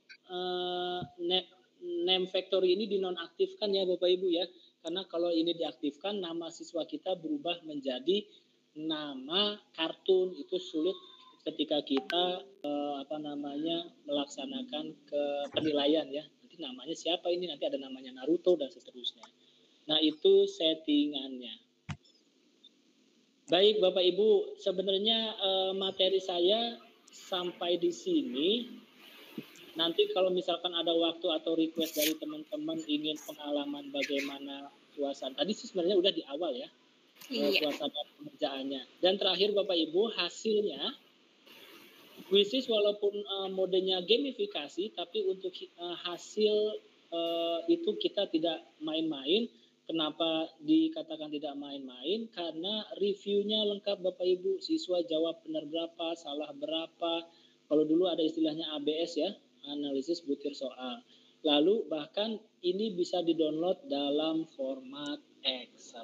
name factory ini dinonaktifkan ya Bapak Ibu ya. Karena kalau ini diaktifkan, nama siswa kita berubah menjadi nama kartun. Itu sulit ketika kita melaksanakan ke penilaian ya. Nanti namanya siapa ini? Nanti ada namanya Naruto dan seterusnya. Nah, itu settingannya. Baik Bapak Ibu, sebenarnya materi saya sampai di sini. Nanti kalau misalkan ada waktu atau request dari teman-teman ingin pengalaman bagaimana suasana. Tadi sih sebenarnya udah di awal ya. Suasana pengerjaannya. Dan terakhir Bapak Ibu, hasilnya Quizzes walaupun modenya gamifikasi, tapi untuk hasil itu kita tidak main-main. Kenapa dikatakan tidak main-main? Karena reviewnya lengkap Bapak Ibu. Siswa jawab benar berapa, salah berapa. Kalau dulu ada istilahnya ABS ya, analisis butir soal. Lalu bahkan ini bisa di-download dalam format Excel.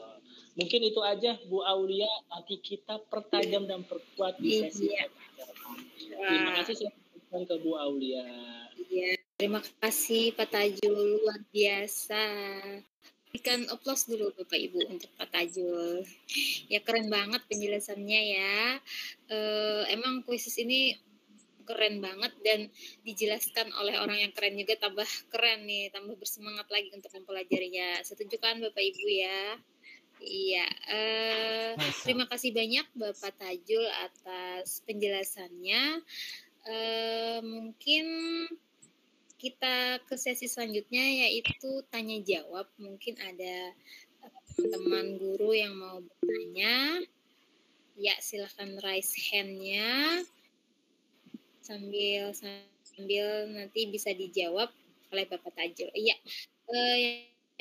Mungkin itu aja Bu Aulia, nanti kita pertajam dan perkuat di sesi terima kasih saya ke Bu Aulia. Iya, terima kasih Pak Tajul, luar biasa. Berikan aplaus dulu Bapak Ibu untuk Pak Tajul. Ya keren banget penjelasannya ya. Emang kuisis ini keren banget dan dijelaskan oleh orang yang keren juga, tambah keren nih, tambah bersemangat lagi untuk mempelajarinya. Setuju kan Bapak Ibu ya? Iya, terima kasih banyak Bapak Tajul atas penjelasannya. Mungkin kita ke sesi selanjutnya yaitu tanya jawab. Mungkin ada teman-teman guru yang mau bertanya. Ya, silahkan raise hand-nya sambil nanti bisa dijawab oleh Bapak Tajul. Iya,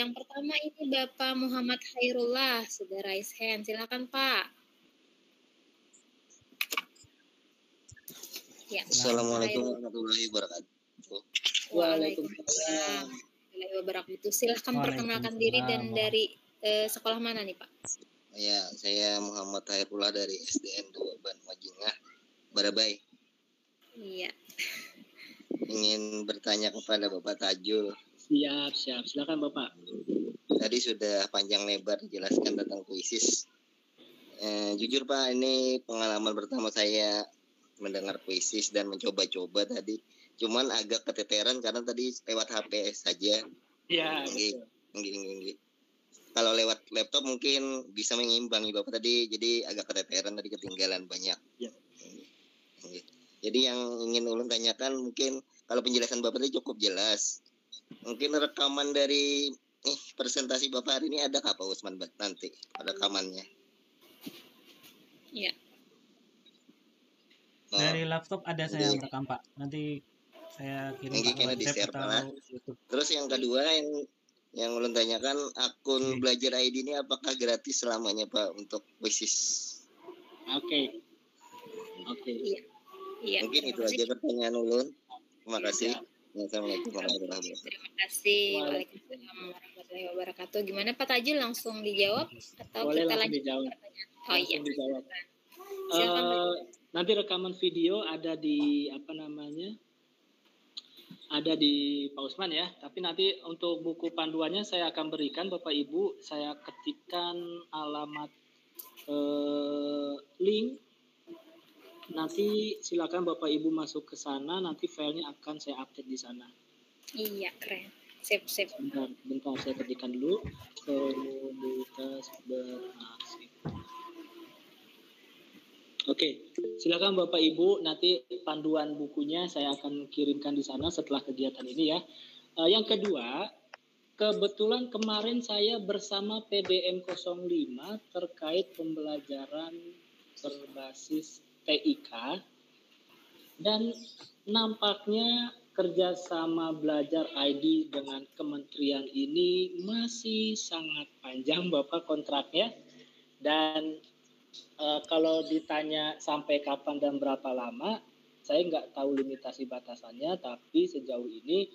yang pertama ini Bapak Muhammad Khairullah sudah raise hand. Silakan Pak. Ya, Assalamualaikum warahmatullahi wabarakatuh. Waalaikumsalam warahmatullahi wabarakatuh. Silahkan perkenalkan diri dan dari sekolah mana nih Pak? Ya, saya Muhammad Khairullah dari SDN 2 Banmajingah, Barabai. Iya. Ingin bertanya kepada Bapak Tajul. Siap. Silakan Bapak. Tadi sudah panjang lebar dijelaskan tentang puisis. Jujur Pak, ini pengalaman pertama saya mendengar puisis dan mencoba-coba tadi. Cuman agak keteteran karena tadi lewat HP saja. Iya. Nggih. Kalau lewat laptop mungkin bisa mengimbangi Bapak tadi, jadi agak keteteran tadi, ketinggalan banyak. Ya. Jadi yang ingin ulun tanyakan, mungkin kalau penjelasan Bapak tadi cukup jelas. Mungkin rekaman dari presentasi Bapak hari ini ada Pak Usman nanti rekamannya? Iya. Dari laptop ada saya merekam Pak. Nanti saya kirim Pak lewat chat atau YouTube. Terus yang kedua yang ulun tanyakan, akun Belajar ID ini apakah gratis selamanya Pak untuk puisis? Oke. Iya. Mungkin itu aja pertanyaan ulun. Terima kasih. Assalamualaikum warahmatullahi wabarakatuh. Terima kasih. Waalaikumsalam warahmatullahi wabarakatuh. Gimana Pak Tajul, langsung dijawab atau boleh kita langsung lanjut? dijawab. Oh iya. Dijawab. Silakan Pak. Nanti rekaman video ada di ada di Pak Usman ya. Tapi nanti untuk buku panduannya saya akan berikan Bapak Ibu. Saya ketikkan alamat link. Nanti silakan Bapak Ibu masuk ke sana. Nanti filenya akan saya update di sana. Iya, keren. Sip. Bentar saya ketikkan dulu. Komunitas bernasib. Oke, silakan Bapak Ibu, nanti panduan bukunya saya akan kirimkan di sana setelah kegiatan ini ya. Yang kedua, kebetulan kemarin saya bersama PDM 05 terkait pembelajaran berbasis TIK, dan nampaknya kerjasama Belajar ID dengan kementerian ini masih sangat panjang Bapak kontraknya, dan kalau ditanya sampai kapan dan berapa lama, saya nggak tahu limitasi batasannya, tapi sejauh ini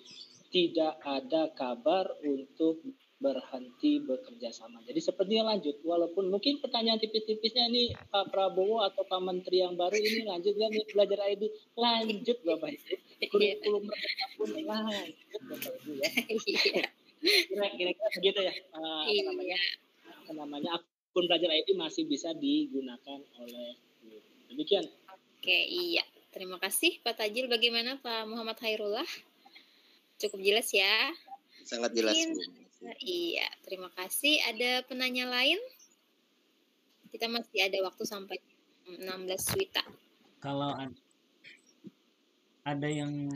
tidak ada kabar untuk berhenti bekerja sama. Jadi sepertinya lanjut, walaupun mungkin pertanyaan tipis-tipisnya ini Pak Prabowo atau Pak Menteri yang baru ini lanjut nggak nih Belajar ID? Lanjut Bapak Ibu. Kurikulum mereka pun lanjut Bapak Ibu ya. Kira-kira begitu ya. Apa namanya? Akun Belajar ID masih bisa digunakan oleh guru. Demikian. Oke, iya. Terima kasih Pak Tajil. Bagaimana Pak Muhammad Khairullah? Cukup jelas ya? Sangat jelas. Iya, terima kasih. Ada penanya lain? Kita masih ada waktu sampai 16 Wita. Kalau ada yang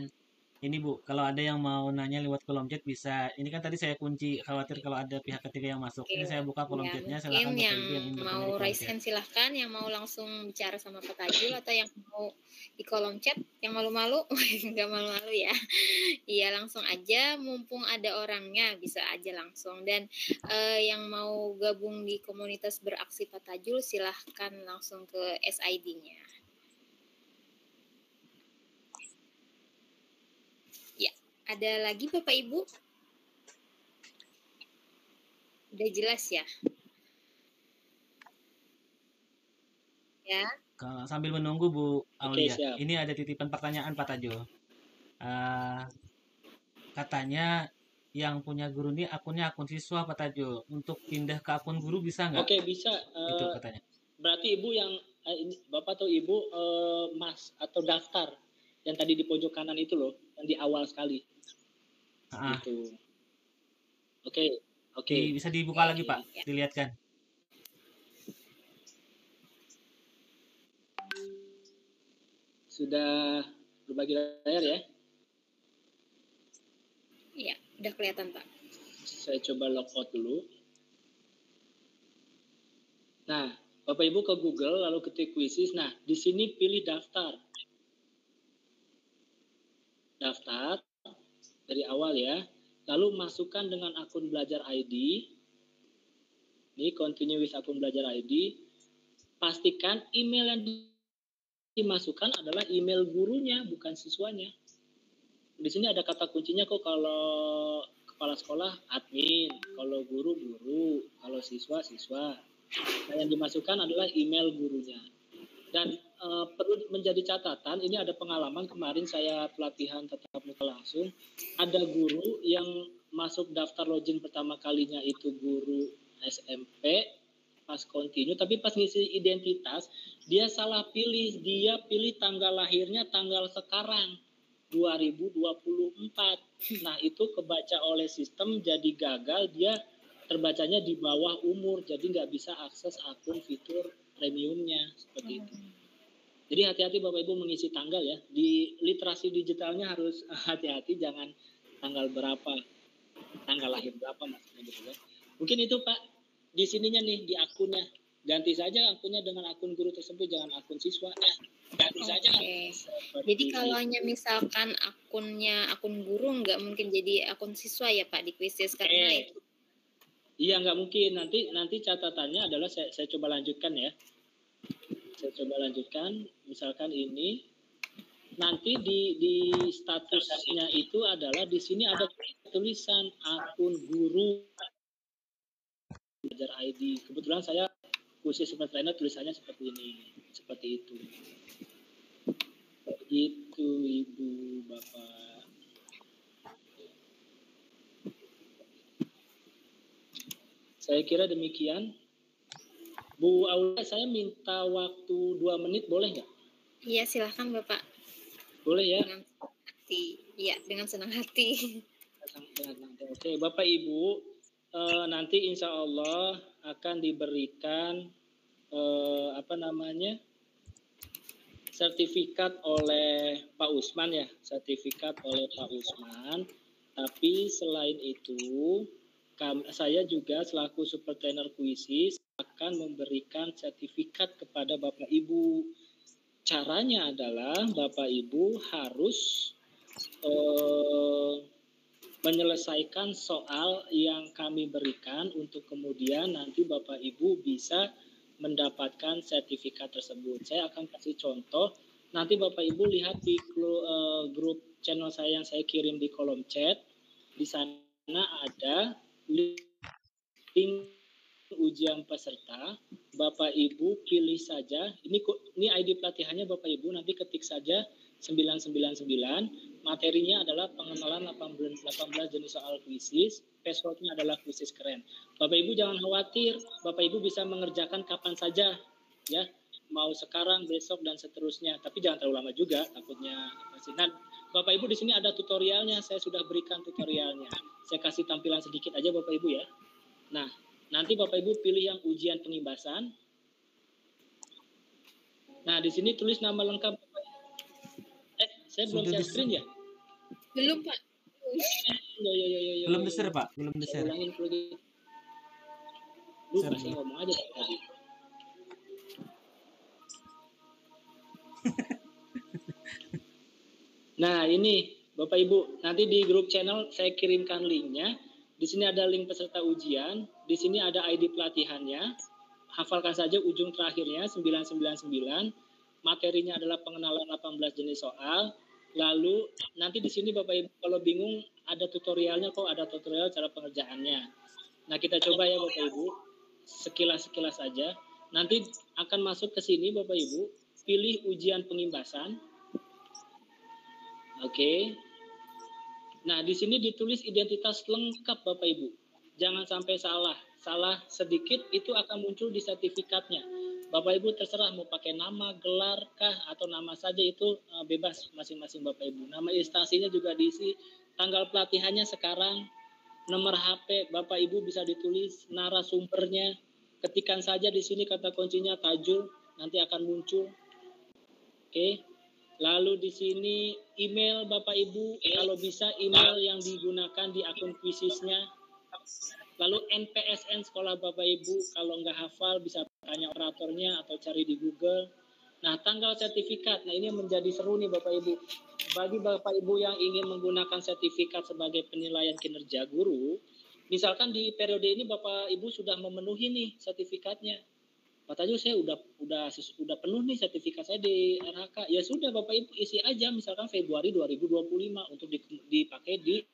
ini Bu, kalau ada yang mau nanya lewat kolom chat bisa. Ini kan tadi saya kunci, khawatir kalau ada pihak ketiga yang masuk. Ini saya buka kolom chatnya, silakan Bapak Ibu yang ingin mau raise hand silahkan, yang mau langsung bicara sama Pak Tajul atau yang mau di kolom chat, yang malu-malu, nggak malu-malu ya. Iya langsung aja, mumpung ada orangnya bisa aja langsung. Dan yang mau gabung di komunitas beraksi Pak Tajul silahkan langsung ke SID-nya. Ada lagi Bapak Ibu? Udah jelas ya? Ya. Sambil menunggu Bu Aulia, Oke, ini ada titipan pertanyaan Pak Tajul. Katanya yang punya guru ini akunnya akun siswa Pak Tajul. Untuk pindah ke akun guru bisa nggak? Oke, bisa. Itu katanya. Berarti Ibu yang Bapak atau Ibu Mas atau daftar yang tadi di pojok kanan itu loh, yang di awal sekali. Gitu. Oke. Bisa dibuka lagi Pak, dilihatkan. Sudah berbagi layar ya? Iya, udah kelihatan Pak. Saya coba log out dulu. Nah, Bapak Ibu ke Google lalu ketik Quizzes. Nah, di sini pilih daftar. Daftar dari awal ya. Lalu masukkan dengan akun belajar ID. Ini continue with akun belajar ID. Pastikan email yang dimasukkan adalah email gurunya, bukan siswanya. Di sini ada kata kuncinya kok, kalau kepala sekolah admin, kalau guru, kalau siswa. Nah, yang dimasukkan adalah email gurunya. Dan perlu menjadi catatan, ini ada pengalaman kemarin saya pelatihan tatap muka langsung, ada guru yang masuk daftar login pertama kalinya itu guru SMP, pas continue, tapi pas ngisi identitas, dia salah pilih, dia pilih tanggal lahirnya tanggal sekarang, 2024. Nah, itu kebaca oleh sistem jadi gagal, dia terbacanya di bawah umur, jadi nggak bisa akses akun fitur premiumnya, seperti itu. Jadi hati-hati Bapak Ibu mengisi tanggal ya. Di literasi digitalnya harus hati-hati, jangan tanggal berapa, tanggal lahir berapa maksudnya gitu ya. Mungkin itu Pak, di sininya nih, di akunnya. Ganti saja akunnya dengan akun guru tersebut, jangan akun siswa. Ganti saja. Jadi kalau hanya misalkan akun guru nggak mungkin jadi akun siswa ya Pak di Quizzes, karena itu. Iya, nggak mungkin. Nanti catatannya adalah saya coba lanjutkan ya. Saya coba lanjutkan. Misalkan ini nanti di statusnya itu adalah di sini ada tulisan akun guru belajar ID. Kebetulan saya khusus super trainer, tulisannya seperti ini, seperti itu. Begitu Ibu Bapak. Saya kira demikian. Bu Aulia, saya minta waktu 2 menit, boleh nggak? Iya, silahkan Bapak. Boleh ya? Dengan senang hati. Iya, dengan senang hati. Oke, Bapak Ibu, nanti insya Allah akan diberikan sertifikat oleh Pak Usman ya, sertifikat oleh Pak Usman. Tapi selain itu, saya juga selaku super trainer Quizzes akan memberikan sertifikat kepada Bapak Ibu. Caranya adalah Bapak Ibu harus menyelesaikan soal yang kami berikan untuk kemudian nanti Bapak Ibu bisa mendapatkan sertifikat tersebut. Saya akan kasih contoh. Nanti Bapak Ibu lihat di grup channel saya yang saya kirim di kolom chat. Di sana ada link ujian peserta. Bapak Ibu pilih saja. Ini ID pelatihannya Bapak Ibu, nanti ketik saja 999. Materinya adalah pengenalan 18 jenis soal Quizzes. Passwordnya adalah Quizzes keren. Bapak Ibu jangan khawatir, Bapak Ibu bisa mengerjakan kapan saja, ya, mau sekarang, besok dan seterusnya. Tapi jangan terlalu lama juga, takutnya. Nah, Bapak Ibu di sini ada tutorialnya, saya sudah berikan tutorialnya. Saya kasih tampilan sedikit aja Bapak Ibu ya. Nah, nanti Bapak Ibu pilih yang ujian pengimbasan. Nah, di sini tulis nama lengkap. Saya belum share screen ya? Belum, Pak. Belum di-share, Pak. Belum di-share. Ulangin dulu. Lupa saya ngomong aja tadi. Nah, ini Bapak Ibu, nanti di grup channel saya kirimkan linknya. Di sini ada link peserta ujian, di sini ada ID pelatihannya. Hafalkan saja ujung terakhirnya 999. Materinya adalah pengenalan 18 jenis soal. Lalu nanti di sini Bapak Ibu kalau bingung ada tutorialnya kok, ada tutorial cara pengerjaannya. Nah, kita coba ya Bapak Ibu, sekilas-sekilas saja. Nanti akan masuk ke sini Bapak Ibu, pilih ujian pengimbasan. Oke. Nah, di sini ditulis identitas lengkap Bapak Ibu. Jangan sampai salah. Salah sedikit itu akan muncul di sertifikatnya. Bapak Ibu terserah mau pakai nama, gelar kah, atau nama saja, itu bebas masing-masing Bapak Ibu. Nama instansinya juga diisi, tanggal pelatihannya sekarang, nomor HP Bapak Ibu bisa ditulis, narasumbernya, ketikkan saja di sini kata kuncinya Tajul, nanti akan muncul. Oke. Lalu di sini email Bapak Ibu, kalau bisa email yang digunakan di akun Quizzesnya. Lalu NPSN sekolah Bapak Ibu, kalau nggak hafal bisa tanya operatornya atau cari di Google. Nah, tanggal sertifikat. Nah, ini yang menjadi seru nih Bapak Ibu. Bagi Bapak Ibu yang ingin menggunakan sertifikat sebagai penilaian kinerja guru, misalkan di periode ini Bapak Ibu sudah memenuhi nih sertifikatnya. Pak Tajul, saya udah penuh nih sertifikat saya di RHK. Ya sudah Bapak Ibu isi aja misalkan Februari 2025 untuk dipakai di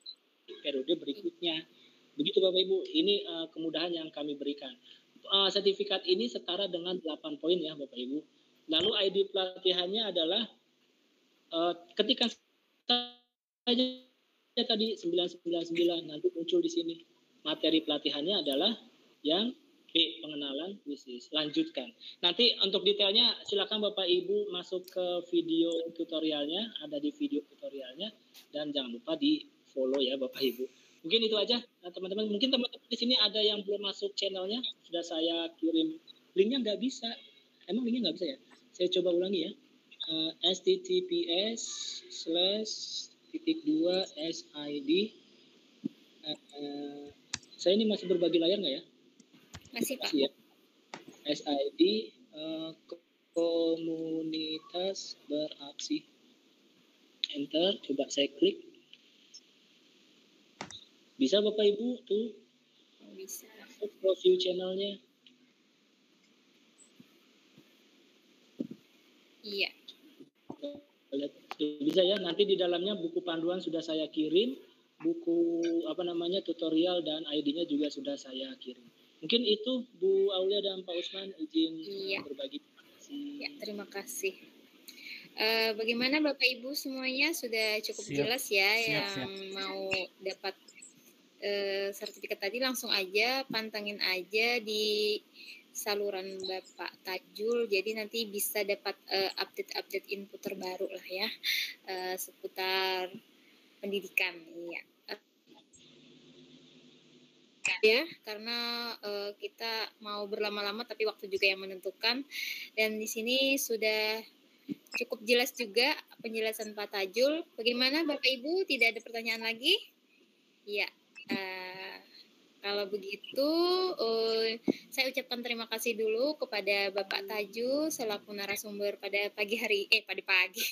periode berikutnya. Begitu Bapak Ibu, ini kemudahan yang kami berikan. Sertifikat ini setara dengan 8 poin ya Bapak Ibu. Lalu ID pelatihannya adalah ketika saja tadi 999 nanti muncul di sini. Materi pelatihannya adalah yang B, pengenalan bisnis. Lanjutkan. Nanti untuk detailnya silakan Bapak Ibu masuk ke video tutorialnya, ada di video tutorialnya, dan jangan lupa di follow ya Bapak Ibu. Mungkin itu aja teman-teman. Mungkin teman-teman di sini ada yang belum masuk channelnya, sudah saya kirim linknya, nggak bisa. Emang linknya nggak bisa ya? Saya coba ulangi ya. https://2sid. Saya ini masih berbagi layar nggak ya? Masih Pak. Ya. SID komunitas beraksi. Enter, coba saya klik. Bisa Bapak Ibu tuh? Bisa. View channelnya. Iya. Bisa ya. Nanti di dalamnya buku panduan sudah saya kirim, buku tutorial dan ID-nya juga sudah saya kirim. Mungkin itu Bu Aulia dan Pak Usman izin berbagi. Ya, terima kasih. Bagaimana Bapak Ibu semuanya sudah cukup jelas ya yang mau dapat sertifikat tadi, langsung aja pantengin aja di saluran Bapak Tajul, jadi nanti bisa dapat update info terbaru lah ya seputar pendidikan ya, karena kita mau berlama-lama tapi waktu juga yang menentukan, dan di sini sudah cukup jelas juga penjelasan Pak Tajul. Bagaimana Bapak Ibu, tidak ada pertanyaan lagi? Ya, kalau begitu saya ucapkan terima kasih dulu kepada Bapak Tajul selaku narasumber pada pagi hari pada pagi.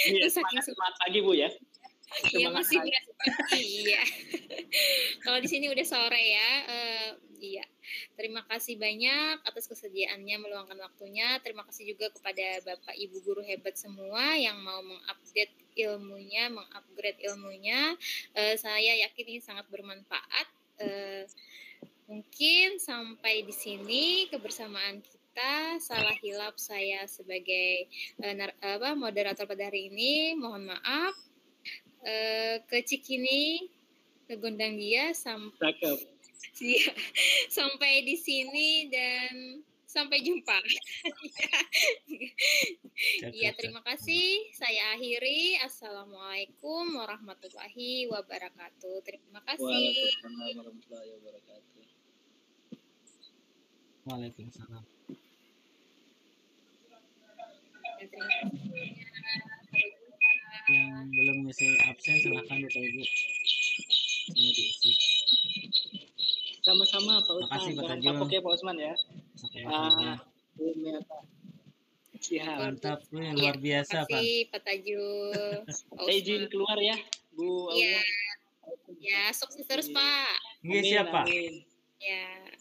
Iya, selamat pagi Bu ya. Iya, masih iya. Kalau di sini udah sore ya. Iya. Terima kasih banyak atas kesediaannya meluangkan waktunya. Terima kasih juga kepada Bapak Ibu guru hebat semua yang mau mengupdate ilmunya, mengupgrade ilmunya. Saya yakin ini sangat bermanfaat. Mungkin sampai di sini kebersamaan kita. Salah hilap saya sebagai moderator pada hari ini. Mohon maaf. Ke Cikini, ke Gondang dia sampai di sini dan sampai jumpa. Ya, terima kasih. Saya akhiri. Assalamualaikum warahmatullahi wabarakatuh. Terima kasih. Waalaikumsalam warahmatullahi wabarakatuh. Waalaikumsalam. Yang belum ngisi absen silahkan Bapak Ibu semua diisi. Sama-sama Pak Usman. Makasih Pak Tajul. Oke Pak Usman ya. Siap. Mantap, luar biasa Pak. Terima kasih Pak Tajul. Saya izin keluar ya Bu Aulia. Ya, sukses terus Pak. Iya siap Pak. Ya.